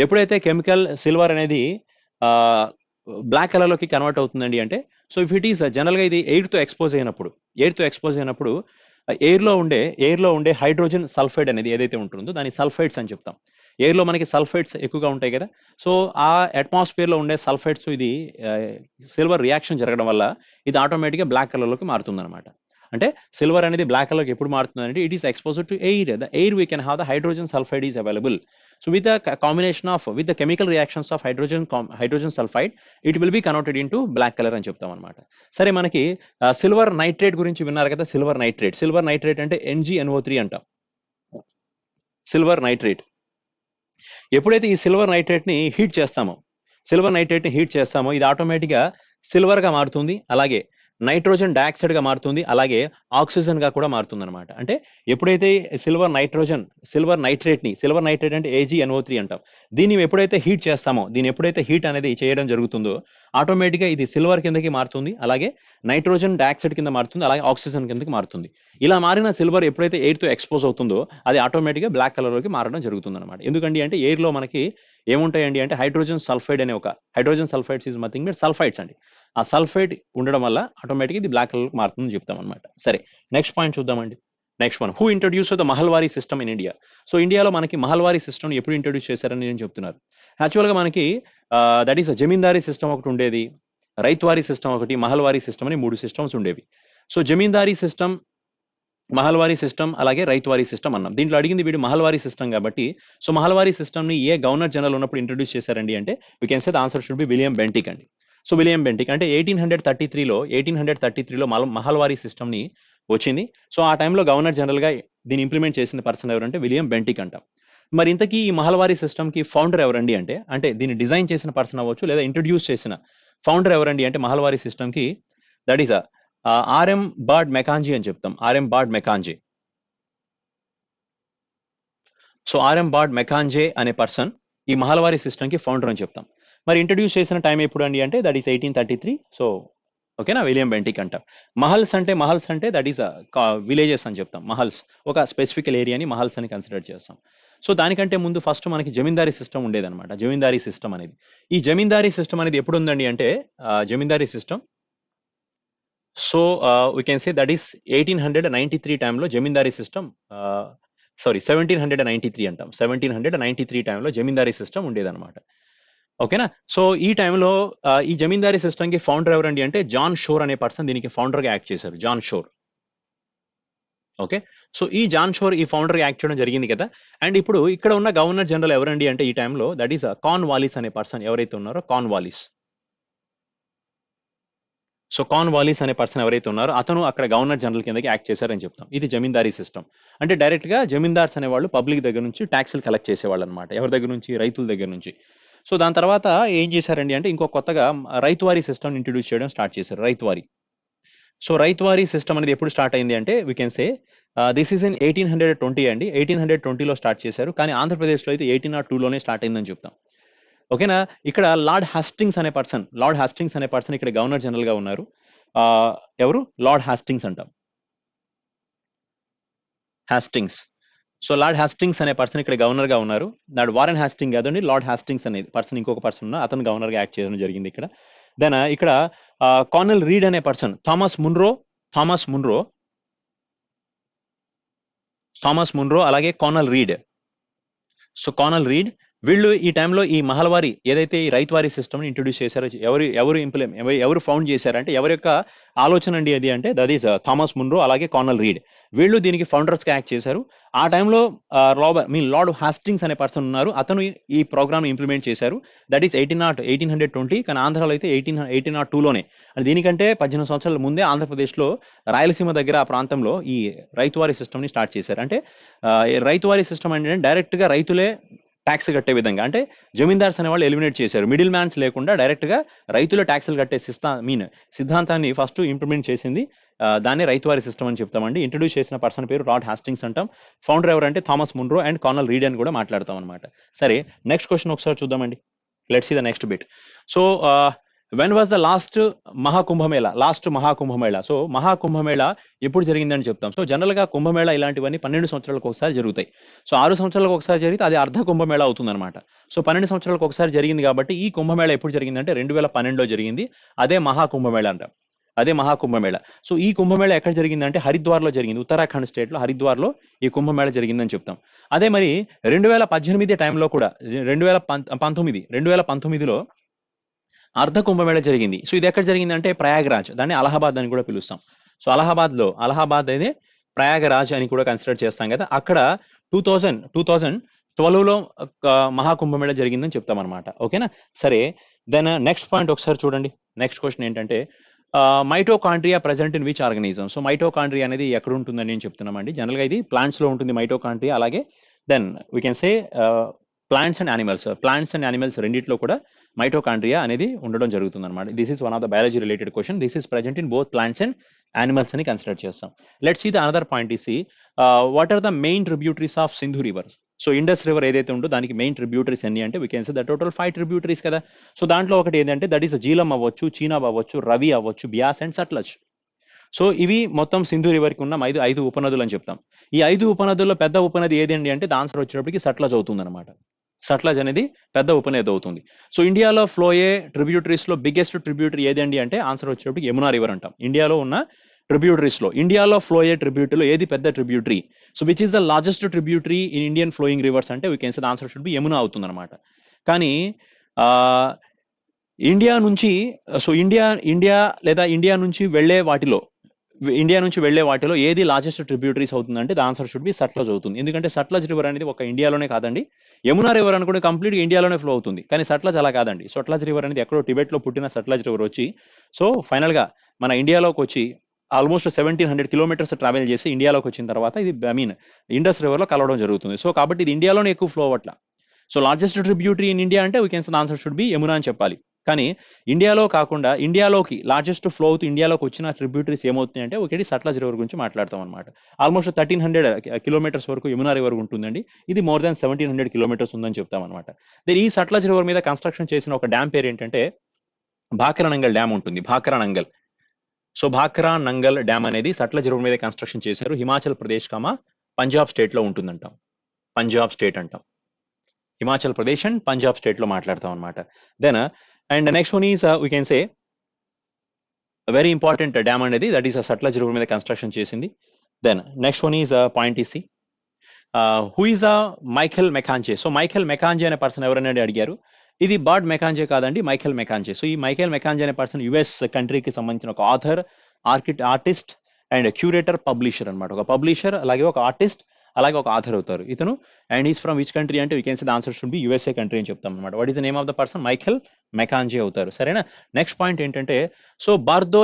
ఎప్పుడైతే కెమికల్ సిల్వర్ అనేది బ్లాక్ కలర్ లోకి కన్వర్ట్ అవుతుందండి అంటే, so if it is general గా ఇది ఎయిర్ తో ఎక్స్పోజ్ అయినప్పుడు ఎయిర్ లో ఉండే హైడ్రోజన్ సల్ఫైడ్ అనేది ఏదైతే ఉంటుందో దాని సల్ఫైడ్స్ అని చెప్తాం. ఎయిర్ లో మనకి సల్ఫైడ్స్ ఎక్కువగా ఉంటాయి కదా. సో ఆ అట్మాస్ఫియర్ లో ఉండే సల్ఫైడ్స్ ఇది సిల్వర్ రియాక్షన్ జరగడం వల్ల ఇది ఆటోమేటిక్ గా బ్లాక్ కలర్ లోకి మారుతుంది అనమాట. అంటే సిల్వర్ అనేది బ్లాక్ కలర్ లోకి ఎప్పుడు మారుతుంది అంటే it is exposed to air. The air we can have the hydrogen sulphide is available. So with the combination of with the chemical reactions of hydrogen sulfide, it will be converted into black color అని చెప్తాం అనమాట. సరే, మనకి silver nitrate గురించి విన్నారు కదా. Silver nitrate అంటే NgNO3 అంటాం. సిల్వర్ నైట్రేట్ ఎప్పుడైతే ఈ సిల్వర్ నైట్రేట్ ని హీట్ చేస్తామో ఇది ఆటోమేటిక్ గా సిల్వర్ గా మారుతుంది. అలాగే నైట్రోజన్ డయాక్సైడ్ గా మారుతుంది. అలాగే ఆక్సిజన్ గా కూడా మారుతుంది అనమాట. అంటే ఎప్పుడైతే సిల్వర్ నైట్రేట్ అంటే AgNO3 అంటాం, దీన్ని ఎప్పుడైతే హీట్ చేస్తామో, ఎప్పుడైతే హీట్ అనేది చేయడం జరుగుతుందో ఆటోమేటిక్ గా ఇది సిల్వర్ కిందకి మారుతుంది. అలాగే నైట్రోజన్ డయాక్సైడ్ కింద మారుతుంది. అలాగే ఆక్సిజన్ కిందకి మారుతుంది. ఇలా మారిన సిల్వర్ ఎప్పుడైతే ఎయిర్ తో ఎక్స్పోజ్ అవుతుందో అది ఆటోమేటిక్ గా బ్లాక్ కలర్ లోకి మారడం జరుగుతుంది అనమాట. ఎందుకండి అంటే ఎయిర్ లో మనకి ఏముంటాయండి అంటే hydrogen sulphides is nothing but sulphides అండి. ఆ సల్ఫైడ్ ఉండడం వల్ల ఆటోమేటిక్ ఇది బ్లాక్ కలర్ మారుతుందని చెప్తాం అనమాట. సరే, నెక్స్ట్ పాయింట్ చూద్దామండి. Next one, who introduce the Mahalwari system in India. So ఇండియాలో మనకి మహల్వారీ సిస్టమ్ ఎప్పుడు ఇంట్రడ్యూస్ చేశారని నేను చెప్తున్నారు. యాక్చువల్గా మనకి దట్ ఈస్ జమీందారీ సిస్టమ్ ఒకటి ఉండేది, రైతువారీ సిస్టమ్ ఒకటి, మహల్వారీ సిస్టమ్ అని 3 సిస్టమ్స్ ఉండేవి. సో జమీందారీ సిస్టమ్, మహల్వారీ సిస్టమ్, అలాగే రైతువారీ సిస్టమ్ అన్నాం. దీంట్లో అడిగింది వీడు మహల్వారీ సిస్టమ్ కాబట్టి, సో మహల్వారీ సిస్టమ్ ని ఏ గవర్నర్ జనరల్ ఉన్నప్పుడు ఇంట్రడ్యూస్ చేశారండి అంటే we can say the answer should B William Bentinck అండి. సో విలియం బెంటిక్ అంటే 1833లో మహల్వారీ సిస్టమ్ ని వచ్చింది. సో ఆ టైంలో గవర్నర్ జనరల్ గా దీన్ని ఇంప్లిమెంట్ చేసిన పర్సన్ ఎవరంటే విలియం బెంటిక్ అంటాం. మరి ఇంతకీ ఈ మహల్వారీ సిస్టమ్ కి ఫౌండర్ ఎవరండి అంటే దీన్ని డిజైన్ చేసిన పర్సన్ అవ్వచ్చు లేదా ఇంట్రడ్యూస్ చేసిన ఫౌండర్ ఎవరండి అంటే మహల్వారీ సిస్టమ్ కి that is R M Bird Mackenzie అని చెప్తాం. R M Bird Mackenzie. So R M Bird Mackenzie అనే పర్సన్ ఈ మహల్వారీ సిస్టమ్ కి ఫౌండర్ అని చెప్తాం. మరి ఇంట్రడ్యూస్ చేసిన టైం ఎప్పుడు అండి అంటే దట్ ఈస్ 1833. సో ఓకేనా, విలియం బెంటిక్ అంటాం. మహల్స్ అంటే దట్ ఈస్ విలేజెస్ అని చెప్తాం. మహల్స్ ఒక స్పెసిఫికల్ ఏరియాని మహల్స్ అని కన్సిడర్ చేస్తాం. సో దానికంటే ముందు ఫస్ట్ మనకి జమీందారీ సిస్టమ్ ఉండేదన్నమాట. జమీందారీ సిస్టమ్ అనేది, ఈ జమీందారీ సిస్టమ్ అనేది ఎప్పుడు ఉందండి అంటే Zamindari system, so we can say that is 1893 టైంలో జమీందారీ సిస్టమ్, 1793 అంటాం. 1793 టైంలో జమీందారీ సిస్టమ్ ఉండేదన్నమాట. ఓకేనా. సో ఈ టైంలో ఈ జమీందారీ సిస్టమ్ కి ఫౌండర్ ఎవరండి అంటే జాన్ షోర్ అనే పర్సన్ దీనికి ఫౌండర్ గా యాక్ట్ చేశారు. జాన్ షోర్. ఓకే. సో ఈ జాన్ షోర్ ఈ ఫౌండర్ గా యాక్ట్ చేయడం జరిగింది కదా. అండ్ ఇప్పుడు ఇక్కడ ఉన్న గవర్నర్ జనరల్ ఎవరండి అంటే ఈ టైంలో దట్ ఈస్ కార్న్వాలిస్ అనే పర్సన్ ఎవరైతే ఉన్నారో కార్న్వాలిస్. సో కార్న్వాలిస్ అనే పర్సన్ ఎవరైతే ఉన్నారో అతను అక్కడ గవర్నర్ జనరల్ కిందకి యాక్ట్ చేశారని చెప్తాం. ఇది జమీందారీ సిస్టమ్. అంటే డైరెక్ట్ గా జమీందార్స్ అనేవాళ్ళు పబ్లిక్ దగ్గర నుంచి ట్యాక్స్లు కలెక్ట్ చేసేవాళ్ళు అనమాట. ఎవరి దగ్గర నుంచి? రైతుల దగ్గర నుంచి. సో దాని తర్వాత ఏం చేశారండి అంటే ఇంకో కొత్తగా రైతువారీ సిస్టమ్ ఇంట్రడ్యూస్ చేయడం స్టార్ట్ చేశారు. రైతువారీ సో రైతువారీ సిస్టమ్ అనేది ఎప్పుడు స్టార్ట్ అయింది అంటే we can say this is in 1820 అండి. 1820లో స్టార్ట్ చేశారు. కానీ ఆంధ్రప్రదేశ్లో అయితే 1802లోనే స్టార్ట్ అయిందని చెప్తాం. ఓకేనా? ఇక్కడ లార్డ్ హాస్టింగ్స్ అనే పర్సన్ ఇక్కడ గవర్నర్ జనరల్ గా ఉన్నారు. ఎవరు? లార్డ్ హాస్టింగ్స్ అంటాం. హాస్టింగ్స్. సో లార్డ్ హాస్టింగ్స్ అనే పర్సన్ ఇక్కడ గవర్నర్ గా ఉన్నారు. నాడు వారెన్ హాస్టింగ్ కాదండి, లార్డ్ హాస్టింగ్స్ అనేది పర్సన్, ఇంకొక పర్సన్ ఉన్నారు, అతను గవర్నర్ గా యాక్ట్ చేయడం జరిగింది ఇక్కడ. దెన్ ఇక్కడ కార్నల్ రీడ్ అనే పర్సన్, థామస్ మున్రో అలాగే carnal read. So carnal read వీళ్ళు ఈ టైంలో ఈ మహల్వారీ ఏదైతే ఈ రైతువారీ సిస్టమ్ ఇంట్రొడ్యూస్ చేశారో, ఎవరు ఫౌండ్ చేశారంటే, ఎవరి యొక్క ఆలోచన అండి అది అంటే దట్ ఈస్ థామస్ మున్రో అలాగే కార్నల్ రీడ్. వీళ్ళు దీనికి ఫౌండర్స్ గా యాక్ట్ చేశారు. ఆ టైంలో లార్డ్ హాస్టింగ్స్ అనే పర్సన్ ఉన్నారు, అతను ఈ ప్రోగ్రామ్ ఇంప్లిమెంట్ చేశారు. That is 1820. కానీ ఆంధ్రాలో అయితే 1802లోనే. దీనికంటే 18 సంవత్సరాల ముందే ఆంధ్రప్రదేశ్లో రాయలసీమ దగ్గర ఆ ప్రాంతంలో ఈ రైతువారీ సిస్టమ్ ని స్టార్ట్ చేశారు. అంటే రైతువారీ సిస్టమ్ అంటే డైరెక్ట్ గా రైతులే ట్యాక్స్ కట్టే విధంగా, అంటే జమీందార్స్ అనే వాళ్ళు ఎలిమినేట్ చేశారు. మిడిల్ మ్యాన్స్ లేకుండా డైరెక్ట్ గా రైతుల ట్యాక్సులు కట్టే సిద్ధాంతాన్ని ఫస్ట్ ఇంప్లిమెంట్ చేసింది. దాన్ని రైతువారీ సిస్టమ్ అని చెప్తామండి. ఇంట్రొడ్యూస్ చేసిన పర్సన్ పేరు లార్డ్ హాస్టింగ్స్ అంటాం. ఫౌండర్ ఎవరంటే Thomas Munro and Colonel Read అని కూడా మాట్లాడతాం అనమాట. సరే, నెక్స్ట్ క్వశ్చన్ ఒకసారి చూద్దామండి. Let's see the next bit. So when was the last Mahakumbh Mela? So Mahakumbh Mela ఎప్పుడు జరిగిందని చెప్తాం. సో జనరల్ గా కుంభమేళ ఇలాంటివన్నీ 12 సంవత్సరాలకు ఒకసారి జరుగుతాయి. సో 6 సంవత్సరాలకు ఒకసారి జరిగితే అది అర్ధ కుంభమేళ అవుతుంది అనమాట. సో 12 సంవత్సరాలకు ఒకసారి జరిగింది కాబట్టి ఈ కుంభమేళ ఎప్పుడు జరిగిందంటే 2012లో జరిగింది. అదే మహాకుంభమేళ అంటాం. సో ఈ కుంభమేళ ఎక్కడ జరిగిందంటే హరిద్వార్లో జరిగింది. ఉత్తరాఖండ్ స్టేట్ లో హరిద్వార్లో ఈ కుంభమేళ జరిగిందని చెప్తాం. అదే మరి 2018 టైంలో కూడా 2019లో అర్ధ కుంభమేళ జరిగింది. సో ఇది ఎక్కడ జరిగిందంటే ప్రయాగరాజ్, దాన్ని అలహాబాద్ అని కూడా పిలుస్తాం. సో అలహాబాద్ అయితే ప్రయాగరాజ్ అని కూడా కన్సిడర్ చేస్తాం కదా. అక్కడ 2012లో మహాకుంభమేళ జరిగిందని చెప్తాం అనమాట. ఓకేనా? సరే, దెన్ నెక్స్ట్ పాయింట్ ఒకసారి చూడండి. నెక్స్ట్ క్వశ్చన్ ఏంటంటే mitochondria present in which organism? So mitochondria అనేది ఎక్కడ ఉంటుందని నేను చెప్తున్నామండి. జనరల్ గా ఇది ప్లాంట్స్ లో ఉంటుంది మైటోకాండ్రియా. అలాగే then we can say plants and animals రెండిట్లో కూడా మైటోకాండ్రియా అనేది ఉండడం జరుగుతుంది అనమాట. This is one of the biology related question. This is present in both plants and animals అని కన్సిడర్ చేస్తాం. Let's see the another point is what are the main tributaries of Sindhu river? So Indus river ఏదైతే ఉందో దానికి main tributaries ఎన్ని అంటే we can say the total 5 tributaries కదా. So దాంట్లో ఒకటి ఏంటంటే దట్ ఈస్ జీలం అవ్వచ్చు, చీనాబ్ అవ్వచ్చు, రవి అవ్వచ్చు, బియాస్ అండ్ సట్లజ్. సో ఇవి మొత్తం సింధు రివర్కి ఉన్న 5 ఉపనదులు అని చెప్తాం. ఈ 5 ఉపనదుల్లో పెద్ద ఉపనది ఏదండి అంటే ఆన్సర్ వచ్చేటప్పటికి సట్లజ్ అవుతుంది అనమాట. సట్లజ్ అనేది పెద్ద ఉపనది అవుతుంది. సో ఇండియాలో ఫ్లో అయ్యే ట్రిబ్యూటరీస్ లో బిగ్గెస్ట్ ట్రిబ్యూటరీ ఏదండి అంటే ఆన్సర్ వచ్చేటప్పటికి యమునా రివర్ అంటాం. ఇండియాలో ఉన్న ట్రిబ్యూటరీస్ లో ఇండియాలో ఫ్లో అయ్యే ట్రిబ్యూటరీలో ఏది పెద్ద tributary? So which is the largest tributary in Indian flowing rivers అంటే we can say the answer should be Yamuna అవుతుంది అనమాట. కానీ ఇండియా నుంచి వెళ్ళే వాటిలో ఏది లార్జెస్ట్ ట్రిబ్యూటరీస్ అవుతుందంటే the answer should be Sutlej అవుతుంది. ఎందుకంటే సట్లజ్ రివర్ అనేది ఒక ఇండియాలోనే కాదండి. యమునా రివర్ అని కూడా కంప్లీట్ గా ఇండియాలోనే ఫ్లో అవుతుంది. కానీ సట్లజ్ అలా కాదండి. సట్లజ్ రివర్ అనేది ఎక్కడో టిబెట్ లో పుట్టిన సట్లజ్ రివర్ వచ్చి సో ఫైనల్ గా మన ఇండియాలోకి వచ్చి ఆల్మోస్ట్ 1700 కిలోమీటర్స్ ట్రావెల్ చేసి ఇండియాలోకి వచ్చిన తర్వాత ఇది ఇండస్ రివర్ లో కలవడం జరుగుతుంది. సో కాబట్టి ఇది ఇండియాలోనే ఎక్కువ ఫ్లో అవ్వట్ల. So largest tributary in India అంటే we can say the answer should be Yamuna అని చెప్పాలి. కానీ ఇండియాలో కాకుండా ఇండియాలోకి లార్జెస్ట్ ఫ్లో అవుతూ ఇండియాలోకి వచ్చిన ట్రిబ్యూటరీస్ ఏమవుతున్నాయి అంటే ఒకటి సట్లజ్ రివర్ గురించి మాట్లాడతాం అనమాట. ఆల్మోస్ట్ 1300 కిలోమీటర్స్ వరకు యమునా రివర్ ఉంటుందండి. ఇది మోర్ దాన్ 1700 కిలోమీటర్స్ ఉందని చెప్తాం అనమాట. ఈ సట్లజ్ రివర్ మీద కన్స్ట్రక్షన్ చేసిన ఒక డ్యామ్ పేరు ఏంటంటే భాకరానంగల్ డ్యామ్ ఉంటుంది. సో భాకరానంగల్ డ్యామ్ అనేది సట్లజ్ రివర్ మీద కన్స్ట్రక్షన్ చేశారు. హిమాచల్ ప్రదేశ్ పంజాబ్ స్టేట్ లో ఉంటుందంటాం. పంజాబ్ స్టేట్ అంటాం. హిమాచల్ ప్రదేశ్ అండ్ పంజాబ్ స్టేట్ లో మాట్లాడతాం అనమాట. Then and next one is we can say very important dam అనేది దట్ ఈస్ సట్లజ్ రివర్ మీద కన్స్ట్రక్షన్ చేసింది. Then next one is point easy who is Michael Mackenzie? So Michael Mackenzie అనే person ఎవరైనా అడిగారు. ఇది బర్డ్ మెకాంజే కాదండి, Michael Mackenzie. So ఈ Michael Mackenzie అనే పర్సన్ యుఎస్ కంట్రీకి సంబంధించిన ఒక author, artist and curator, publisher అనమాట. ఒక పబ్లిషర్ అలాగే ఒక ఆర్టిస్ట్ అలాగే ఒక ఆథర్ అవుతారు ఇతను. And is from which country అంటే we can say the answer should be USA country అని చెప్తాం అనమాట. What is the name of the person? Michael Mackenzie అవుతారు. సరేనా? నెక్స్ట్ పాయింట్ ఏంటంటే సో బార్దో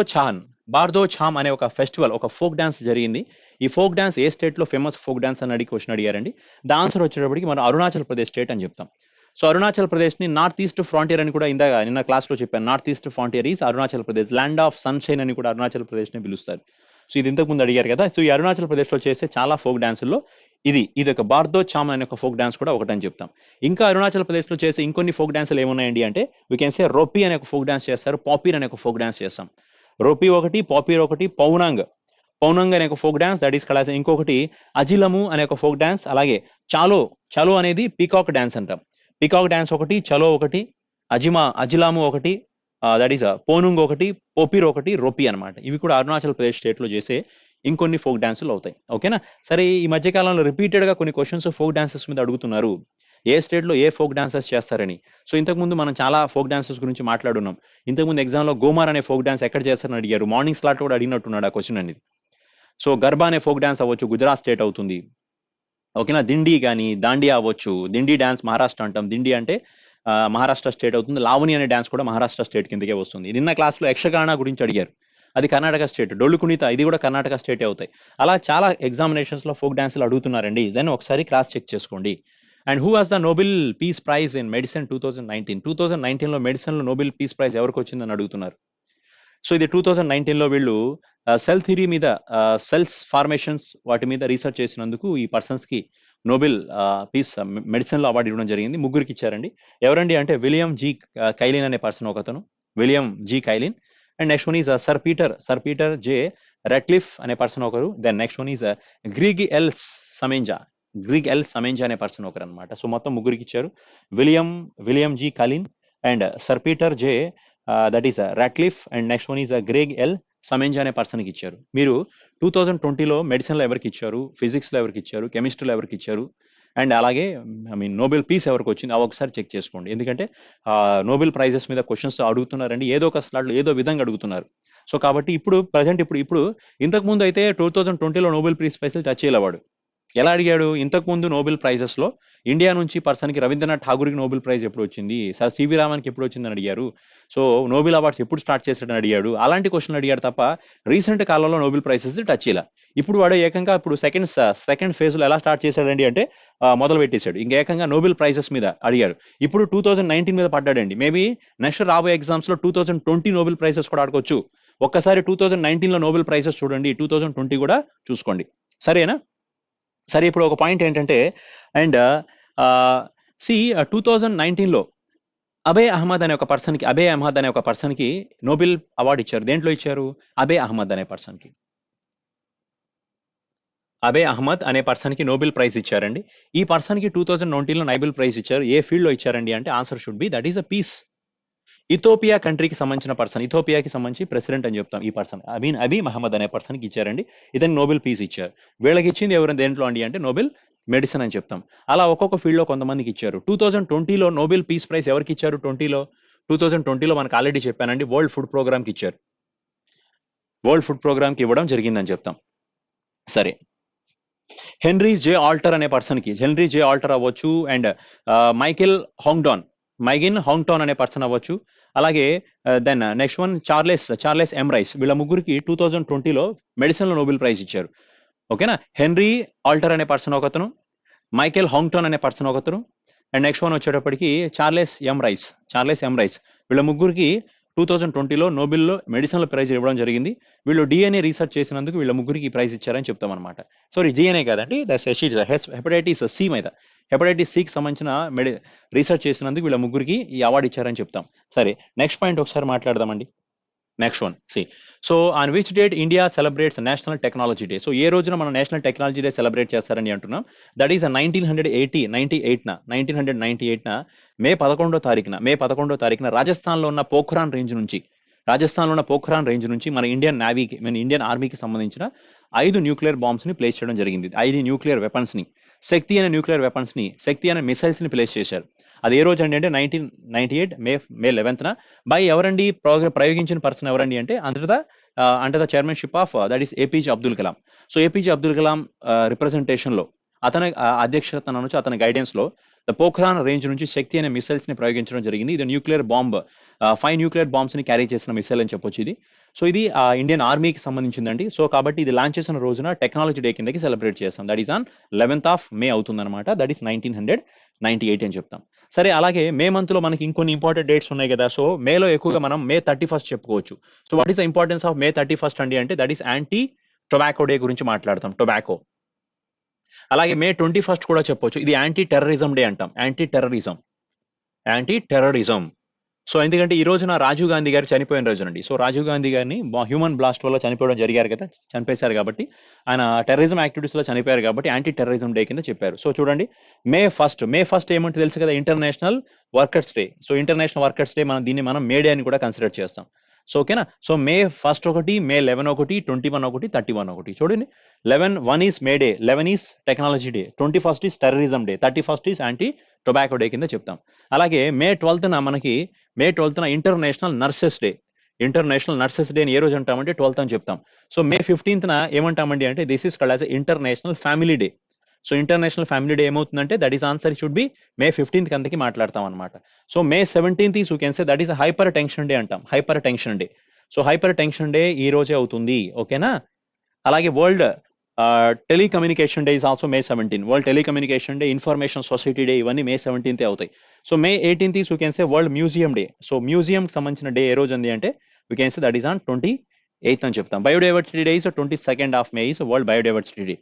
ఛామ్ అనే ఒక ఫెస్టివల్, ఒక ఫోక్ డాన్స్ జరిగింది. ఈ ఫోక్ డాన్స్ ఏ స్టేట్ లో ఫేమస్ ఫోక్ డాన్స్ అని క్వశ్చన్ అడిగారండి. ద ఆన్సర్ వచ్చేటప్పటికి మనం అరుణాచల్ ప్రదేశ్ స్టేట్ అని చెప్తాం. సో అరుణాచల్ ప్రదేశ్ని నార్త్ ఈస్ట్ ఫ్రాంటియర్ అని కూడా నిన్న క్లాస్లో చెప్పాను. North east frontier is Arunachal Pradesh, land of sunshine అని కూడా అరుణాచల్ ప్రదేశ్ని పిలుస్తారు. సో ఇది ఇంతకు ముందు అడిగారు కదా. సో ఈ అరుణాచల్ ప్రదేశ్లో చేసే చాలా ఫోక్ డాన్సుల్లో ఇది ఒక బార్దో చామ్ అనే ఒక ఫోక్ డాన్స్ కూడా ఒకటని చెప్తాం. ఇంకా అరుణాచల్ ప్రదేశ్లో చేసే ఇంకొన్ని ఫోక్ డాన్సులు ఏమున్నాయండి అంటే వీ కెన్ సే రోపీ అనే ఒక ఫోక్ డాన్స్ చేస్తారు, పాపీర్ అనే ఒక ఫోక్ డాన్స్ చేస్తాం. రోపీ ఒకటి, పాపీర్ ఒకటి, పౌనంగ్ అనే ఒక ఫోక్ డాన్స్, దట్ ఈస్ కళాశ. ఇంకొకటి అజిలము అనే ఒక ఫోక్ డాన్స్, అలాగే చలో అనేది పీకాక్ డాన్స్ అంటాం. పీకాక్ డాన్స్ ఒకటి, చలో ఒకటి, అజిలాము ఒకటి, దట్ ఈస్ పోనుంగ్ ఒకటి, పోపీర్ ఒకటి, రోపీ అనమాట. ఇవి కూడా అరుణాచల్ ప్రదేశ్ స్టేట్లో చేసే ఇంకొన్ని ఫోక్ డాన్సులు అవుతాయి. ఓకేనా. సరే, ఈ మధ్య కాలంలో రిపీటెడ్గా కొన్ని క్వశ్చన్స్ ఫోక్ డాన్సెస్ మీద అడుగుతున్నారు, ఏ స్టేట్లో ఏ ఫోక్ డాన్సెస్ చేస్తారని. సో ఇంతకుముందు మనం చాలా ఫోక్ డాన్సెస్ గురించి మాట్లాడున్నాం. ఇంతకుముందు ఎగ్జామ్లో గోమార్ అనే ఫోక్ డాన్స్ ఎక్కడ చేస్తారని అడిగారు. మార్నింగ్ స్లాట్ కూడా అడిగినట్టున్నాడు ఆ క్వశ్చన్ అనేది. సో గర్బా అనే ఫోక్ డాన్స్ అవ్వచ్చు, గుజరాత్ స్టేట్ అవుతుంది. ఓకేనా. దిండి కానీ దాండియా అవ్వచ్చు. దిండి డాన్స్ మహారాష్ట్ర అంటాం, దిండి అంటే మహారాష్ట్ర స్టేట్ అవుతుంది. లావణి అనే డాన్స్ కూడా మహారాష్ట్ర స్టేట్ కిందకే వస్తుంది. నిన్న క్లాస్లో యక్షగాన గురించి అడిగారు, అది కర్ణాటక స్టేట్. డొల్లు కుణిత ఇది కూడా కర్ణాటక స్టేటే అవుతాయి. అలా చాలా ఎగ్జామినేషన్స్లో ఫోక్ డాన్సులు అడుగుతున్నారండి. దాన్ని ఒకసారి క్లాస్ చెక్ చేసుకోండి. And who has the Nobel peace prize in medicine 2019? 2019లో మెడిసిన్లో నోబెల్ పీస్ ప్రైజ్ ఎవరికి వచ్చిందని అడుగుతున్నారు. సో ఇది 2019లో వీళ్ళు సెల్ థియరీ మీద, సెల్స్ ఫార్మేషన్స్ వాటి మీద రీసెర్చ్ చేసినందుకు ఈ పర్సన్స్కి నోబెల్ పీస్ మెడిసిన్లో అవార్డు ఇవ్వడం జరిగింది. ముగ్గురికి ఇచ్చారండి. ఎవరండి అంటే విలియం జీ కైలిన్ అనే పర్సన్ ఒకతను, William G Kaelin. And next one is sir Peter J Ratcliffe అనే పర్సన్ ఒకరు. Then next one is Gregg L Semenza అనే పర్సన్ ఒకరు అనమాట. సో మొత్తం ముగ్గురికి ఇచ్చారు. William G Kaelin and sir Peter J that is Ratcliffe and next one is Gregg L Semenza అనే పర్సన్కి ఇచ్చారు. మీరు 2020లో మెడిసిన్లో ఎవరికి ఇచ్చారు, ఫిజిక్స్లో ఎవరికి ఇచ్చారు, కెమిస్ట్రీలో ఎవరికి ఇచ్చారు, అండ్ అలాగే నోబెల్ పీస్ ఎవరికి వచ్చింది అవి ఒకసారి చెక్ చేసుకోండి. ఎందుకంటే నోబెల్ ప్రైజెస్ మీద క్వశ్చన్స్ అడుగుతున్నారండి, ఏదో ఒక స్లాట్లో ఏదో విధంగా అడుగుతున్నారు. సో కాబట్టి ఇప్పుడు ఇంతకుముందు అయితే 2020లో నోబెల్ పీస్ ప్రైజ్ టచ్ చేయలేవాడు. ఎలా అడిగాడు, ఇంతకుముందు నోబెల్ ప్రైజెస్లో ఇండియా నుంచి పర్సన్కి రవీంద్రనాథ్ ఠాగూర్కి నోబెల్ ప్రైజ్ ఎప్పుడు వచ్చింది, సార్ సివి రామన్కి ఎప్పుడు వచ్చిందని అడిగారు. సో నోబెల్ అవార్డ్స్ ఎప్పుడు స్టార్ట్ చేశాడని అడిగాడు. అలాంటి క్వశ్చన్లు అడిగాడు తప్ప రీసెంట్ కాలంలో నోబెల్ ప్రైజెస్ టచ్ చేయాల. ఇప్పుడు వాడు ఏకంగా ఇప్పుడు సెకండ్ ఫేజ్లో ఎలా స్టార్ట్ చేశాడండి అంటే మొదలు పెట్టేశాడు. ఇంకా ఏకంగా నోబెల్ ప్రైజెస్ మీద అడిగాడు. ఇప్పుడు 2019 మీద పడ్డాడండి. మేబీ నెక్స్ట్ రాబోయే ఎగ్జామ్స్లో 2020 నోబెల్ ప్రైజెస్ కూడా ఆడుకోవచ్చు. ఒక్కసారి 2019లో నోబెల్ ప్రైజెస్ చూడండి, 2020 కూడా చూసుకోండి. సరేనా. సరే, ఇప్పుడు ఒక పాయింట్ ఏంటంటే అండ్ 2019లో అబే అహ్మద్ అనే ఒక పర్సన్కి నోబెల్ అవార్డు ఇచ్చారు. దేంట్లో ఇచ్చారు? అబే అహ్మద్ అనే పర్సన్కి నోబెల్ ప్రైజ్ ఇచ్చారండి. ఈ పర్సన్కి 2019లో నోబెల్ ప్రైజ్ ఇచ్చారు. ఏ ఫీల్డ్లో ఇచ్చారండి అంటే answer should be that is a peace. Ethiopia కంట్రీకి సంబంధించిన పర్సన్, ఇథోపియాకి సంబంధించి ప్రెసిడెంట్ అని చెప్తాం. ఈ పర్సన్ అబీ మహమ్మద్ అనే పర్సన్కి ఇచ్చారండి. ఇతను నోబెల్ పీస్ ఇచ్చారు. వీళ్ళకి ఇచ్చింది ఎవరైనా దేంట్లో అండి అంటే నోబెల్ మెడిసిన్ అని చెప్తాం. అలా ఒక్కొక్క ఫీల్డ్లో కొంతమందికి ఇచ్చారు. 2020లో నోబెల్ పీస్ ప్రైజ్ ఎవరికి ఇచ్చారు? 2020లో మనకు ఆల్రెడీ చెప్పానండి, వరల్డ్ ఫుడ్ ప్రోగ్రామ్కి ఇచ్చారు. వరల్డ్ ఫుడ్ ప్రోగ్రామ్కి ఇవ్వడం జరిగిందని చెప్తాం. సరే, హెన్రీ జే ఆల్టర్ అనే పర్సన్కి, హెన్రీ జే ఆల్టర్ అవ్వచ్చు, అండ్ మైగిన్ హాంగ్టాన్ అనే పర్సన్ అవ్వచ్చు. అలాగే దెన్ నెక్స్ట్ వన్ చార్లెస్ ఎం రైస్. వీళ్ళ ముగ్గురికి 2020లో మెడిసిన్లో నోబెల్ ప్రైజ్ ఇచ్చారు. ఓకేనా. హెన్రీ ఆల్టర్ అనే పర్సన్ ఒకతను, మైకేల్ హాంగ్టాన్ అనే పర్సన్ ఒకతను, అండ్ నెక్స్ట్ వన్ వచ్చేటప్పటికి చార్లెస్ ఎం రైస్. వీళ్ళ ముగ్గురికి 2020లో నోబెల్లో మెడిసిన్లో ప్రైజ్ ఇవ్వడం జరిగింది. వీళ్ళు డిఎన్ఏ రీసెర్చ్ చేసినందుకు వీళ్ళ ముగ్గురికి ప్రైజ్ ఇచ్చారని చెప్తాం అనమాట. సారీ, డిఎన్ఏ కాదండి, హెపటైటిస్ సి మీద, హెపటైటిస్ సికి సంబంధించిన రీసెర్చ్ చేసినందుకు వీళ్ళ ముగ్గురికి ఈ అవార్డు ఇచ్చారని చెప్తాం. సరే, నెక్స్ట్ పాయింట్ ఒకసారి మాట్లాడదామండి. Next one so on which date India celebrates national technology day? So ఏ రోజున మనం నేషనల్ టెక్నాలజీ డే సెలబ్రేట్ చేస్తారని అంటున్నాం. దట్ ఈస్ 1998న మే 11వ తారీఖున రాజస్థాన్లో ఉన్న పోఖ్రాన్ రేంజ్ నుంచి మన ఇండియన్ ఆర్మీకి సంబంధించిన 5 న్యూక్లియర్ బాంబ్స్ని ప్లేస్ చేయడం జరిగింది. 5 న్యూక్లియర్ వెపన్స్ని, శక్తి అనే మిసైల్స్ ని ప్లేస్ చేశారు. అది ఏ రోజు అంటే 1998 మే 11న బై ఎవరండి ప్రయోగించిన పర్సన్ ఎవరండి అంటే under the chairmanship of that is APJ Abdul Kalam. So APJ Abdul Kalam రిప్రజెంటేషన్లో, అతని అధ్యక్షత నుంచి, అతని గైడెన్స్లో ద పోఖ్రాన్ రేంజ్ నుంచి శక్తి అనే మిసైల్స్ ని ప్రయోగించడం జరిగింది. ఇది న్యూక్లియర్ బాంబ్, 5 న్యూక్లియర్ బాంబ్స్ ని క్యారీ చేసిన మిసైల్ అని చెప్పొచ్చు ఇది. సో ఇది ఇండియన్ ఆర్మీకి సంబంధించిందండి. సో కాబట్టి ఇది లాంచ్ చేసిన రోజున టెక్నాలజీ డే కిందకి సెలబ్రేట్ చేస్తాం. That is on 11th of May అవుతుందన్నమాట. దట్ ఈస్ 1998 అని చెప్తాం. సరే అలాగే మే మంత్లో మనకి ఇంకొన్ని ఇంపార్టెంట్ డేట్స్ ఉన్నాయి కదా. సో మేలో ఎక్కువగా మనం మే 31 చెప్పుకోవచ్చు. So what is the importance of May 31 అండి అంటే that is anti tobacco day గురించి మాట్లాడతాం. టొబాకో. అలాగే మే 21 కూడా చెప్పొచ్చు. ఇది యాంటీ టెర్రరిజం డే అంటాం. Anti terrorism. సో ఎందుకంటే ఈ రోజున రాజీవ్ గాంధీ గారు చనిపోయిన రోజునండి. సో రాజీవ్ గాంధీ గారిని హ్యూమన్ బ్లాస్ట్ వల్ల చనిపోవడం జరిగారు కదా, చనిపేశారు కాబట్టి ఆయన టెర్రరిజం యాక్టివిటీస్ లో చనిపోయారు కాబట్టి యాంటీ టెర్రరిజం డే కింద చెప్పారు. సో చూడండి మే ఫస్ట్ ఏమంటే తెలుసు కదా, international workers day. So international workers day మనం మే డే అని కూడా కన్సిడర్ చేస్తాం. సో ఓకేనా. సో మే ఫస్ట్ ఒకటి, మే 11 ఒకటి, 21 ఒకటి, 31 ఒకటి. చూడండి 1 is May day, 11 is technology day, 21 is terrorism day, 31 is anti tobacco day కింద చెప్తాం. అలాగే మే 12న international nurses day. International nurses day ఏ రోజు అంటామంటే 12th అని చెప్తాం. సో మే 15న ఏమంటామండి అంటే this is called as international family day. So international family day ఏమవుతుందంటే that is answer should be May 15th అంతకి మాట్లాడతాం అనమాట. So May 17th is you can say that is hypertension day అంటాం. Hypertension day. So hypertension day ఈ రోజే అవుతుంది. ఓకేనా. అలాగే world telecommunication day is also May 17. World telecommunication day, information society day ఇవన్నీ May 17 అవుతాయి. So May 18th is you can say world museum day. So museum సంబంధించిన day ఏ రోజు ఉంది అంటే you can say that is on 28th అని చెప్తాం. Biodiversity day is 22nd of May is world biodiversity day.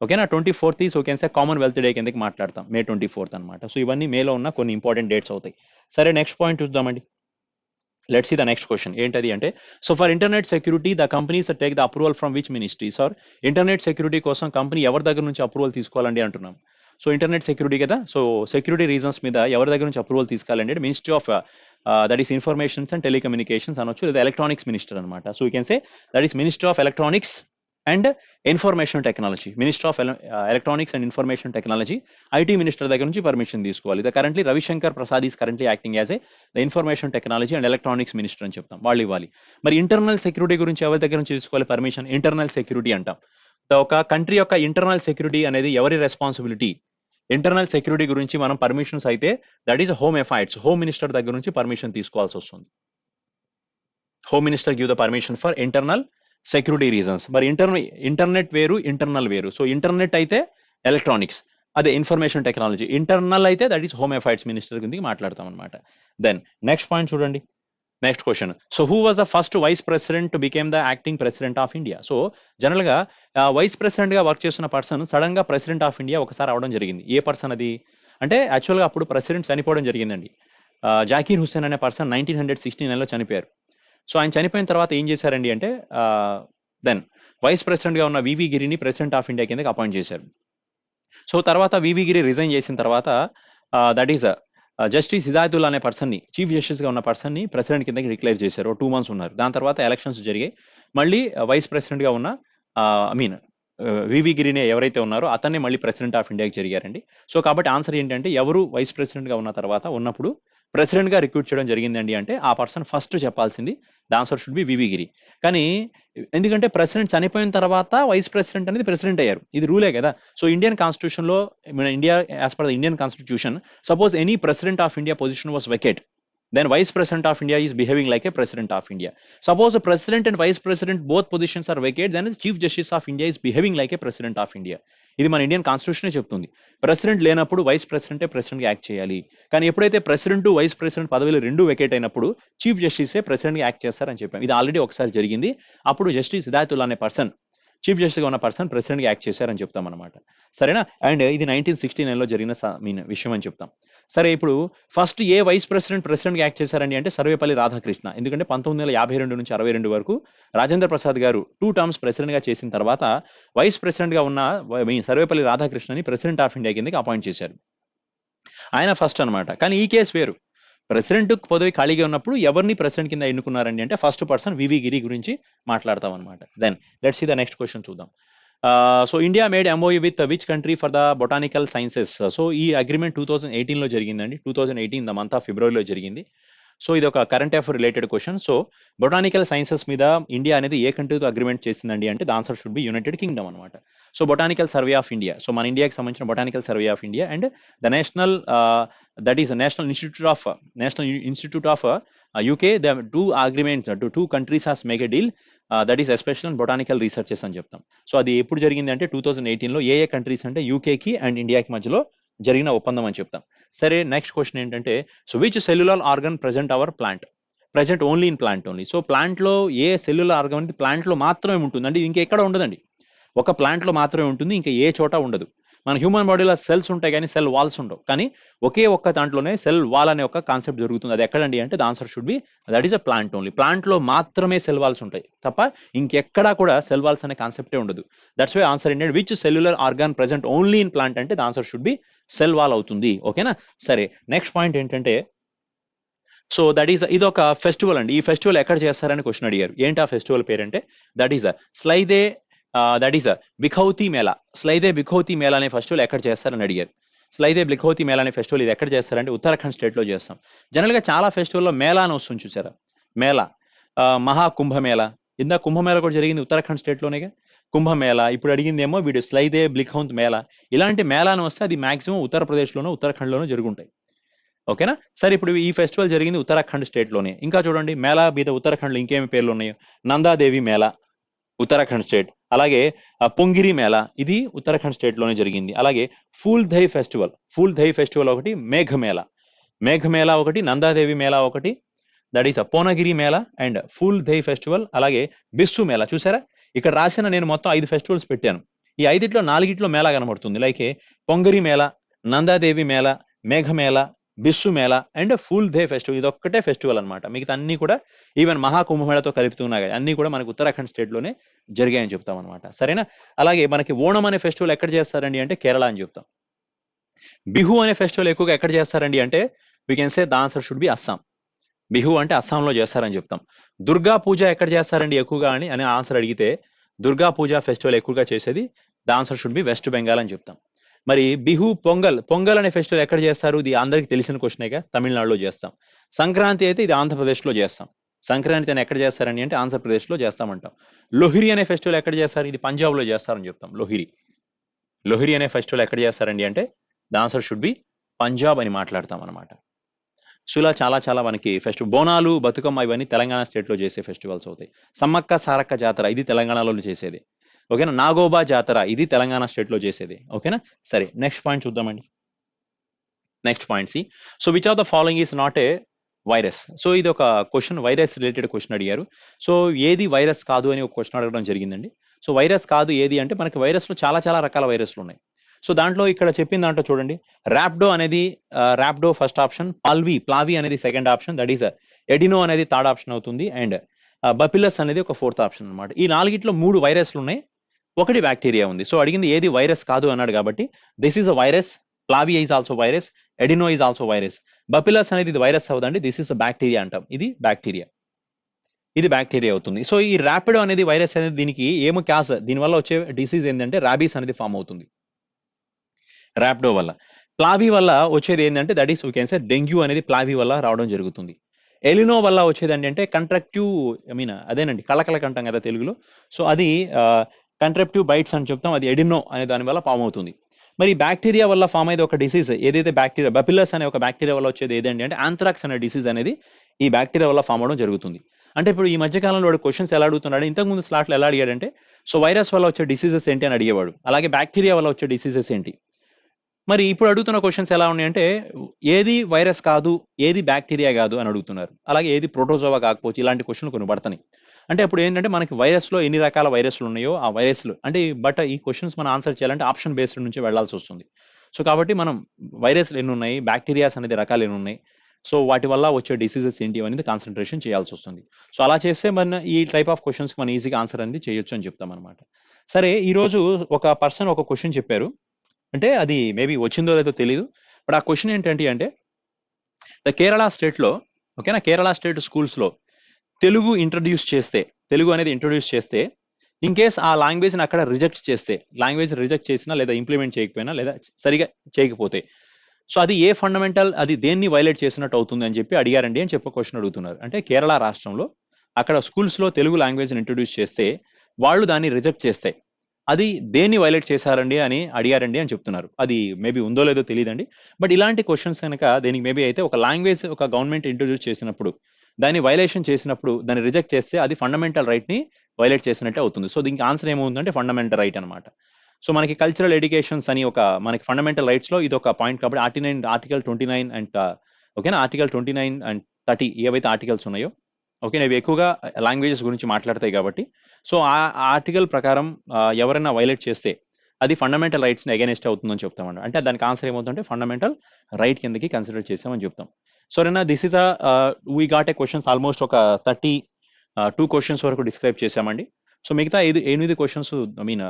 ఓకేనా. 24th is you can say Commonwealth day కిందకి మాట్లాడతాం. మే 24th అనమాట. సో ఇవన్నీ మేలో ఉన్న కొన్ని ఇంపార్టెంట్ డేట్స్ అవుతాయి. సరే నెక్స్ట్ పాయింట్ చూద్దామండి. Let's see the next question ఏంటది అంటే, so for internet security the companies take the approval from which ministries are. Internet security కోసం కంపెనీ ఎవరి దగ్గర నుంచి అప్రూవల్ తీసుకోవాలండి అంటున్నాం. సో ఇంటర్నెట్ సెక్యూరిటీ కదా. సో సెక్యూరిటీ రీజన్స్ మీద ఎవరి దగ్గర నుంచి అప్రూవల్ తీసుకోవాలంటే ministry of that is informations and telecommunications అనొచ్చు, లేదా ఎలక్ట్రానిక్స్ మినిస్టర్ అనమాట. So you can say that is ministry of electronics and information technology. Minister of electronics and information technology IT minister దగ్గర నుంచి పర్మిషన్ తీసుకోవాలి. The currently Ravishankar Prasad is currently acting as a the information technology and electronics minister అని చెప్తాం. వాళ్ళు ఇవ్వాలి. మరి internal security గురించి ఎవరి దగ్గర నుంచి తీసుకోవాలి పర్మిషన్? ఇంటర్నల్ సెక్యూరిటీ అంటాం. ఒక కంట్రీ యొక్క ఇంటర్నల్ సెక్యూరిటీ అనేది ఎవరి రెస్పాన్సిబిలిటీ? ఇంటర్నల్ సెక్యూరిటీ గురించి మనం పర్మిషన్స్ అయితే that is home affairs. Home minister దగ్గర నుంచి పర్మిషన్ తీసుకోవాల్సి వస్తుంది. Home minister give the permission for internal security reasons. మరి ఇంటర్నెట్ వేరు, ఇంటర్నల్ వేరు. సో ఇంటర్నెట్ అయితే ఎలక్ట్రానిక్స్, అదే ఇన్ఫర్మేషన్ టెక్నాలజీ. ఇంటర్నల్ అయితే that is home affairs minister కిందకి మాట్లాడతాం అనమాట. దెన్ నెక్స్ట్ పాయింట్ చూడండి. Next question. So who was the first vice president to became the acting president of India? So general గా vice president గా work చేస్తున్న person sudden గా president of India ఒకసారి అవడం జరిగింది. ఏ పర్సన్ అది అంటే యాక్చువల్ గా అప్పుడు ప్రెసిడెంట్ చనిపోవడం జరిగిందండి. జాకీర్ హుస్సేన్ అనే పర్సన్ 1969లో చనిపోయారు. సో ఆయన చనిపోయిన తర్వాత ఏం చేశారండి అంటే దెన్ వైస్ ప్రెసిడెంట్ గా ఉన్న వివి గిరిని ప్రెసిడెంట్ ఆఫ్ ఇండియా కిందకి అపాయింట్ చేశారు. సో తర్వాత వివి గిరి రిజైన్ చేసిన తర్వాత దట్ ఈస్ జస్టిస్ హిదాయతుల్లా అనే పర్సన్ని, చీఫ్ జస్టిస్ గా ఉన్న పర్సన్ని ప్రెసిడెంట్ కిందకి డిక్లేర్ చేశారు. 2 months ఉన్నారు. దాని తర్వాత ఎలక్షన్స్ జరిగాయి. మళ్ళీ వైస్ ప్రెసిడెంట్ గా ఉన్న ఐ మీన్ వివి గిరిని ఎవరైతే ఉన్నారో అతన్ని మళ్ళీ ప్రెసిడెంట్ ఆఫ్ ఇండియాకి జరిగారండి. సో కాబట్టి ఆన్సర్ ఏంటంటే ఎవరు వైస్ ప్రెసిడెంట్ గా ఉన్న తర్వాత ఉన్నప్పుడు ప్రెసిడెంట్ గా రిక్రూట్ చేయడం జరిగిందండి అంటే ఆ పర్సన్ ఫస్ట్ చెప్పాల్సింది ద ఆన్సర్ షుడ్ బి వివి గిరి. కానీ ఎందుకంటే ప్రెసిడెంట్ చనిపోయిన తర్వాత వైస్ ప్రెసిడెంట్ అనేది ప్రెసిడెంట్ అయ్యారు. ఇది రూలే కదా. సో ఇండియన్ కాన్స్టిట్యూషన్ లో మన India as per the Indian constitution suppose any president of India position was vacate, then vice president of India is behaving like a president of India. Suppose the president and vice president both positions are vacant, then the chief justice of India is behaving like a president of India. ఇది మన Indian constitution చెప్తుంది. President లేనప్పుడు vice ప్రెసిడెంటే president గా act చేయాలి. కానీ ఎప్పుడైతే president vice president పదవులు రెండు వెకేట్ అయినప్పుడు చీఫ్ జస్టిసే ప్రెసిడెంట్ గా యాక్ట్ చేస్తారని చెప్పాం. ఇది ఆల్రెడీ ఒకసారి జరిగింది. అప్పుడు జస్టిస్ హిదాయతుల్లా అనే పర్సన్, చీఫ్ జస్టిస్ గా ఉన్న పర్సన్ ప్రెసిడెంట్ గా యాక్ట్ చేశారని చెప్తాం అనమాట. సరేనా. అండ్ ఇది 1969లో జరిగిన విషయం అని చెప్తాం. సరే ఇప్పుడు ఫస్ట్ ఏ వైస్ ప్రెసిడెంట్ గా యాక్ట్ చేశారండి అంటే సర్వేపల్లి రాధాకృష్ణ. ఎందుకంటే 1952 నుంచి 62 వరకు రాజేంద్ర ప్రసాద్ గారు 2 terms ప్రెసిడెంట్ గా చేసిన తర్వాత వైస్ ప్రెసిడెంట్ గా ఉన్న సర్వేపల్లి రాధాకృష్ణని ప్రెసిడెంట్ ఆఫ్ ఇండియా కిందకి అపాయింట్ చేశారు. ఆయన ఫస్ట్ అనమాట. కానీ ఈ కేసు వేరు. ప్రెసిడెంట్ పదవి ఖాళీగా ఉన్నప్పుడు ఎవరిని ప్రెసిడెంట్ కింద ఎన్నుకున్నారండి అంటే ఫస్ట్ పర్సన్ వివి గిరి గురించి మాట్లాడతాం అనమాట. Then let's see the next question చూద్దాం. So India made MOU with which country for the botanical sciences? So ఈ అగ్రిమెంట్ 2018లో జరిగిందండి. 2018 ద మంత్ ఆఫ్ ఫిబ్రవరిలో జరిగింది. సో ఇది ఒక current affair related question. So botanical sciences మీద ఇండియా అనేది ఏ కంట్రీతో అగ్రిమెంట్ చేసిందండి అంటే the answer should be United Kingdom అనమాట. So botanical survey of India, so మన ఇండియాకి సంబంధించిన botanical survey of India and the national that is national institute of UK, the two agreements two countries has make a deal that is special and botanical researches అని చెప్తాం. So అది ఎప్పుడు జరిగింది అంటే 2018లో ఏ countries అంటే యూకేకి అండ్ ఇండియాకి మధ్యలో జరిగిన ఒప్పందం అని చెప్తాం. సరే నెక్స్ట్ క్వశ్చన్ ఏంటంటే so which cellular organ present our plant present only in plant only. So ప్లాంట్లో ఏ సెల్యులర్ ఆర్గన్ అనేది ప్లాంట్లో మాత్రమే ఉంటుంది అంటే ఇంకెక్కడ ఉండదండి. ఒక ప్లాంట్లో మాత్రమే ఉంటుంది, ఇంకా ఏ చోట ఉండదు. మన హ్యూమన్ బాడీలో సెల్స్ ఉంటాయి కానీ సెల్ వాల్స్ ఉండవు. కానీ ఒకే ఒక్క దాంట్లోనే సెల్ వాల్ అనే ఒక కాన్సెప్ట్ జరుగుతుంది. అది ఎక్కడండి అంటే the answer should be that is a plant only. ప్లాంట్లో మాత్రమే సెల్ వాల్స్ ఉంటాయి తప్ప ఇంకెక్కడా కూడా సెల్ వాల్స్ అనే కాన్సెప్టే ఉండదు. దట్స్ వై ఆన్సర్ ఏంటంటే which cellular organ present only in plant అంటే the answer should be cell wall అవుతుంది. ఓకేనా. సరే నెక్స్ట్ పాయింట్ ఏంటంటే సో దట్ ఈస్ ఇది ఒక ఫెస్టివల్ అండి. ఈ ఫెస్టివల్ ఎక్కడ చేస్తారని క్వశ్చన్ అడిగారు. ఏంటి ఆ ఫెస్టివల్ పేరంటే that is Syalde that is Bikhauti Mela. Syalde Bikhauti Mela అనే ఫెస్టివల్ ఎక్కడ చేస్తారని అడిగారు. స్లైదే బిఖౌతి మేళా అనే ఫెస్టివల్ ఇది ఎక్కడ చేస్తారంటే ఉత్తరాఖండ్ స్టేట్లో చేస్తాం. జనరల్గా చాలా ఫెస్టివల్లో మేళా అని వస్తుంది చూసారా. మేళా మహా కుంభమేళా. ఇందా కుంభమేళా కూడా జరిగింది ఉత్తరాఖండ్ స్టేట్లోనేగా. కుంభమేళా ఇప్పుడు అడిగిందేమో వీడు స్లైదే బ్లిఖౌంత్ మేళా. ఇలాంటి మేళాను వస్తే అది మాక్సిమం ఉత్తరప్రదేశ్లోనూ ఉత్తరాఖండ్లోనూ జరుగుంటాయి. ఓకేనా. సరే ఇప్పుడు ఈ ఫెస్టివల్ జరిగింది ఉత్తరాఖండ్ స్టేట్లోనే. ఇంకా చూడండి మేళా మీద ఉత్తరాఖండ్లో ఇంకేమి పేర్లు ఉన్నాయో. నందాదేవి మేళా ఉత్తరాఖండ్ స్టేట్. అలాగే పొంగిరి మేళా ఇది ఉత్తరాఖండ్ స్టేట్లోనే జరిగింది. అలాగే ఫూల్ దై ఫెస్టివల్ ఒకటి, మేఘమేళా మేఘమేళా ఒకటి, నందాదేవి మేళా ఒకటి, that is Purnagiri Mela and Phool Dei festival. అలాగే బిస్సు మేళా. చూసారా ఇక్కడ రాసిన నేను మొత్తం 5 ఫెస్టివల్స్ పెట్టాను. ఈ 5 4 మేళా కనబడుతుంది. లైక్ పొంగరి మేళా, నందాదేవి మేళా, మేఘమేళా, బిస్సు మేళా అండ్ ఫూల్ దే ఫెస్టివల్. ఇది ఒక్కటే ఫెస్టివల్ అనమాట. మిగతా అన్ని కూడా ఈవెన్ మహాకుంభమేళతో కలుపుతున్నాయి అన్ని కూడా మనకి ఉత్తరాఖండ్ స్టేట్లోనే జరిగాయని చెప్తాం అనమాట. సరేనా. అలాగే మనకి ఓణం అనే ఫెస్టివల్ ఎక్కడ చేస్తారండి అంటే కేరళ అని చెప్తాం. బిహు అనే ఫెస్టివల్ ఎక్కువగా ఎక్కడ చేస్తారండి అంటే we can say the answer should B Assam. Bihu అంటే అస్సాంలో చేస్తారని చెప్తాం. దుర్గా పూజ ఎక్కడ చేస్తారండి ఎక్కువగా అనే ఆన్సర్ అడిగితే దుర్గా పూజ ఫెస్టివల్ ఎక్కువగా చేసేది the answer should B west Bengal అని చెప్తాం. మరి బిహు పొంగల్ అనే ఫెస్టివల్ ఎక్కడ చేస్తారు ఇది అందరికి తెలిసిన క్వశ్చనేగా, తమిళనాడులో చేస్తాం. సంక్రాంతి అయితే ఇది ఆంధ్రప్రదేశ్లో చేస్తాం. సంక్రాంతి అని ఎక్కడ చేస్తారని అంటే ఆంధ్రప్రదేశ్లో చేస్తామంటాం. లొహిరి అనే ఫెస్టివల్ ఎక్కడ చేస్తారు ఇది పంజాబ్లో చేస్తారని చెప్తాం. లొహిరి అనే ఫెస్టివల్ ఎక్కడ చేస్తారండి అంటే the answer should B Punjab అని మాట్లాడతాం అనమాట. సో ఇలా చాలా చాలా మనకి ఫెస్టివల్ బోనాలు, బతుకమ్మ ఇవన్నీ తెలంగాణ స్టేట్లో చేసే ఫెస్టివల్స్ అవుతాయి. సమ్మక్క సారక్క జాతర ఇది తెలంగాణలో చేసేది. ఓకేనా. నాగోబా జాతర ఇది తెలంగాణ స్టేట్లో చేసేది. ఓకేనా. సరే నెక్స్ట్ పాయింట్ చూద్దామండి. Next point C so which of the following is not a virus. సో ఇది ఒక క్వశ్చన్, వైరస్ రిలేటెడ్ క్వశ్చన్ అడిగారు. సో ఏది వైరస్ కాదు అని ఒక క్వశ్చన్ అడగడం జరిగిందండి. సో వైరస్ కాదు ఏది అంటే మనకి వైరస్లో చాలా చాలా రకాల వైరస్లు ఉన్నాయి. సో దాంట్లో ఇక్కడ చెప్పిన దాంట్లో చూడండి ర్యాప్డో అనేది ర్యాప్డో ఫస్ట్ ఆప్షన్, ప్లావి అనేది second option, that is adeno అనేది థర్డ్ ఆప్షన్ అవుతుంది అండ్ బపిలస్ అనేది ఒక ఫోర్త్ ఆప్షన్ అనమాట. ఈ 4 3 వైరస్లు ఉన్నాయి, ఒకటి బ్యాక్టీరియా ఉంది. సో అడిగింది ఏది వైరస్ కాదు అన్నాడు కాబట్టి this is a virus, flavi is also virus, adeno is also virus. Bacillus అనేది ఇది వైరస్ అవుదండి, దిస్ ఈస్ అ బ్యాక్టీరియా అంటాం. ఇది బ్యాక్టీరియా అవుతుంది. సో ఈ ర్యాపిడో అనేది వైరస్ అనేది దీనికి ఏమో క్యాస్ దీనివల్ల వచ్చే డిసీజ్ ఏంటంటే ర్యాబీస్ అనేది ఫామ్ అవుతుంది ర్యాపిడో వల్ల. ప్లావి వల్ల వచ్చేది ఏంటంటే that is we can say dengue అనేది ప్లావి వల్ల రావడం జరుగుతుంది. ఎలినో వల్ల వచ్చేది ఏంటంటే కంట్రాక్టివ్ అదేనండి కళ్ళకళ్ళ కంటాం కదా తెలుగులో. సో అది కంట్రాక్టివ్ బైట్స్ అని చెప్తాం, అది ఎడినో అనే దాని వల్ల ఫామ్ అవుతుంది. మరి బ్యాక్టీరియా వల్ల ఫామ్ అయ్యేది ఒక డిసీజ్ ఏదైతే బ్యాక్టీరియా బపిల్లస్ అనే ఒక బ్యాక్టీరియా వల్ల వచ్చేది ఏదండి అంటే ఆంథ్రాక్స్ అనే డిసీజ్ అనేది ఈ బ్యాక్టీరియా వల్ల ఫామ్ అవడం జరుగుతుంది. అంటే ఇప్పుడు ఈ మధ్య కాలంలో వాడు క్వశ్చన్స్ ఎలా అడుగుతున్నాడు, ఇంతకుముందు స్లాట్లో ఎలా అడిగాడంటే సో వైరస్ వల్ల వచ్చే డిసీజెస్ ఏంటి అని అడిగేవాడు, అలాగే బ్యాక్టీరియా వల్ల వచ్చే డిసీజెస్ ఏంటి. మరి ఇప్పుడు అడుగుతున్న క్వశ్చన్స్ ఎలా ఉన్నాయంటే ఏది వైరస్ కాదు, ఏది బ్యాక్టీరియా కాదు అని అడుగుతున్నారు. అలాగే ఏది ప్రోటోజోవా కాకపోవచ్చు, ఇలాంటి క్వశ్చన్లు కొన్ని పడతాయి. అంటే అప్పుడు ఏంటంటే మనకి వైరస్లో ఎన్ని రకాల వైరస్లు ఉన్నాయో ఆ వైరస్లు అంటే బట్ ఈ క్వశ్చన్స్ మనం ఆన్సర్ చేయాలంటే ఆప్షన్ బేస్డ్ నుంచి వెళ్లాల్సి వస్తుంది. సో కాబట్టి మనం వైరస్లు ఎన్ని ఉన్నాయి, బ్యాక్టీరియాస్ అనేది రకాలు ఎన్ని ఉన్నాయి, సో వాటి వల్ల వచ్చే డిసీజెస్ ఏంటి అనేది కాన్సన్ట్రేషన్ చేయాల్సి వస్తుంది. సో అలా చేస్తే మన ఈ టైప్ ఆఫ్ క్వశ్చన్స్ మనం ఈజీగా ఆన్సర్ అనేది చేయొచ్చు అని చెప్తాం అనమాట. సరే ఈరోజు ఒక పర్సన్ ఒక క్వశ్చన్ చెప్పారు, అంటే అది మేబీ వచ్చిందో లేదో తెలియదు. బట్ ఆ క్వశ్చన్ ఏంటంటే అంటే ద కేరళ స్టేట్లో ఓకేనా, కేరళ స్టేట్ స్కూల్స్లో తెలుగు అనేది ఇంట్రొడ్యూస్ చేస్తే ఇన్ కేస్ ఆ లాంగ్వేజ్ని అక్కడ లాంగ్వేజ్ రిజెక్ట్ చేసినా లేదా ఇంప్లిమెంట్ చేయకపోయినా లేదా సరిగా చేయకపోతే సో అది ఏ ఫండమెంటల్, అది దేన్ని వైలేట్ చేసినట్టు అవుతుంది అని చెప్పి అడిగారండి అని చెప్పి క్వశ్చన్ అడుగుతున్నారు. అంటే కేరళ రాష్ట్రంలో అక్కడ స్కూల్స్లో తెలుగు లాంగ్వేజ్ని ఇంట్రొడ్యూస్ చేస్తే వాళ్ళు దాన్ని రిజెక్ట్ చేస్తే అది దేన్ని వైలేట్ చేశారండి అని అడిగారండి అని చెప్తున్నారు. అది మేబీ ఉందో లేదో తెలియదండి. బట్ ఇలాంటి క్వశ్చన్స్ కనుక దేనికి మేబీ అయితే ఒక లాంగ్వేజ్ ఒక గవర్నమెంట్ ఇంట్రొడ్యూస్ చేసినప్పుడు దాన్ని వైలేషన్ చేసినప్పుడు దాన్ని రిజెక్ట్ చేస్తే అది ఫండమెంటల్ రైట్ని వైలేట్ చేసినట్టే అవుతుంది. సో దీనికి ఆన్సర్ ఏమవుతుందంటే ఫండమెంటల్ రైట్ అనమాట. సో మనకి కల్చరల్ ఎడ్యుకేషన్స్ అని ఒక మనకి ఫండమెంటల్ రైట్స్లో ఇది ఒక పాయింట్ కాబట్టి ఆర్టికల్ 29 అండ్ ఓకేనా, ఆర్టికల్ 29 అండ్ 30 ఏవైతే ఆర్టికల్స్ ఉన్నాయో ఓకే, ఇవి ఎక్కువగా లాంగ్వేజెస్ గురించి మాట్లాడతాయి కాబట్టి సో ఆ ఆర్టికల్ ప్రకారం ఎవరైనా వైలేట్ చేస్తే అది ఫండమెంటల్ రైట్స్ని అగైనెస్ట్ అవుతుందని చెప్తామండి. అంటే దానికి ఆన్సర్ ఏమవుతుందంటే ఫండమెంటల్ రైట్ కిందకి కన్సిడర్ చేసామని చెప్తాం. సో రైనా this is we got a questions almost ఒక 2 క్వశ్చన్స్ వరకు డిస్క్రైబ్ చేశామండి. సో మిగతా 8 questions I mean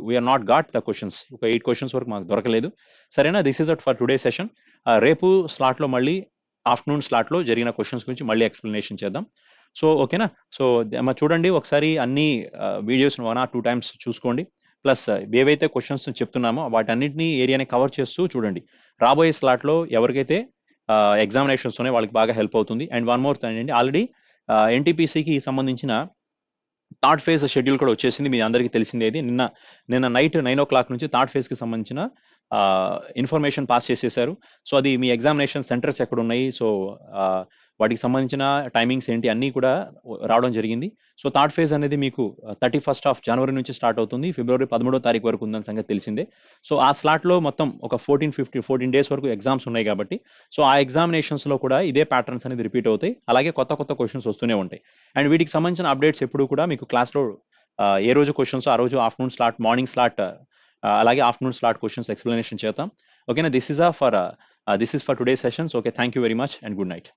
we are not got the questions, ఒక 8 క్వశ్చన్స్ వరకు మాకు దొరకలేదు. సరేనా, this is at for today session. రేపు స్లాట్లో మళ్ళీ ఆఫ్టర్నూన్ స్లాట్లో జరిగిన క్వశ్చన్స్ గురించి మళ్ళీ ఎక్స్ప్లెనేషన్ చేద్దాం. సో ఓకేనా, సో చూడండి ఒకసారి అన్ని వీడియోస్ 1 or 2 టైమ్స్ చూసుకోండి. ప్లస్ ఏవైతే క్వశ్చన్స్ చెప్తున్నామో వాటన్నిటిని ఏరియాని కవర్ చేస్తూ చూడండి. రాబోయే స్లాట్లో ఎవరికైతే ఎగ్జామినేషన్స్ ఉన్నాయో వాళ్ళకి బాగా హెల్ప్ అవుతుంది. అండ్ వన్ మోర్ థింగ్ అండి, ఆల్రెడీ ఎన్టీపీసీకి సంబంధించిన థర్డ్ ఫేజ్ షెడ్యూల్ కూడా వచ్చేసింది, మీ అందరికీ తెలిసిందేది. నిన్న నైట్ 9 o'clock నుంచి థర్డ్ ఫేజ్కి సంబంధించిన ఇన్ఫర్మేషన్ పాస్ చేసేసారు. సో అది మీ ఎగ్జామినేషన్ సెంటర్స్ ఎక్కడ ఉన్నాయి, సో వాటికి సంబంధించిన టైమింగ్స్ ఏంటి అన్నీ కూడా రావడం జరిగింది. సో థర్డ్ ఫేజ్ అనేది మీకు 31st of January నుంచి స్టార్ట్ అవుతుంది, February 13వ వరకు ఉందని సంగతి తెలిసిందే. సో ఆ స్లాట్లో మొత్తం ఒక 14 డేస్ వరకు ఎగ్జామ్స్ ఉన్నాయి కాబట్టి సో ఆ ఎగ్జామినేషన్స్లో కూడా ఇదే ప్యాటర్న్స్ అనేది రిపీట్ అవుతాయి, అలాగే కొత్త కొత్త క్వశ్చన్స్ వస్తూనే ఉంటాయి. అండ్ వీటికి సంబంధించిన అప్డేట్స్ ఎప్పుడు కూడా మీకు క్లాస్లో ఏ రోజు క్వశ్చన్స్ ఆ రోజు ఆఫ్టర్నూన్ స్లాట్, మార్నింగ్ స్లాట్, అలాగే ఆఫ్టర్నూన్ స్లాట్ క్వశ్చన్స్ ఎక్స్ప్లెనేషన్ చేద్దాం. ఓకేనా, this is for today sessions. Okay, thank you very much and good night.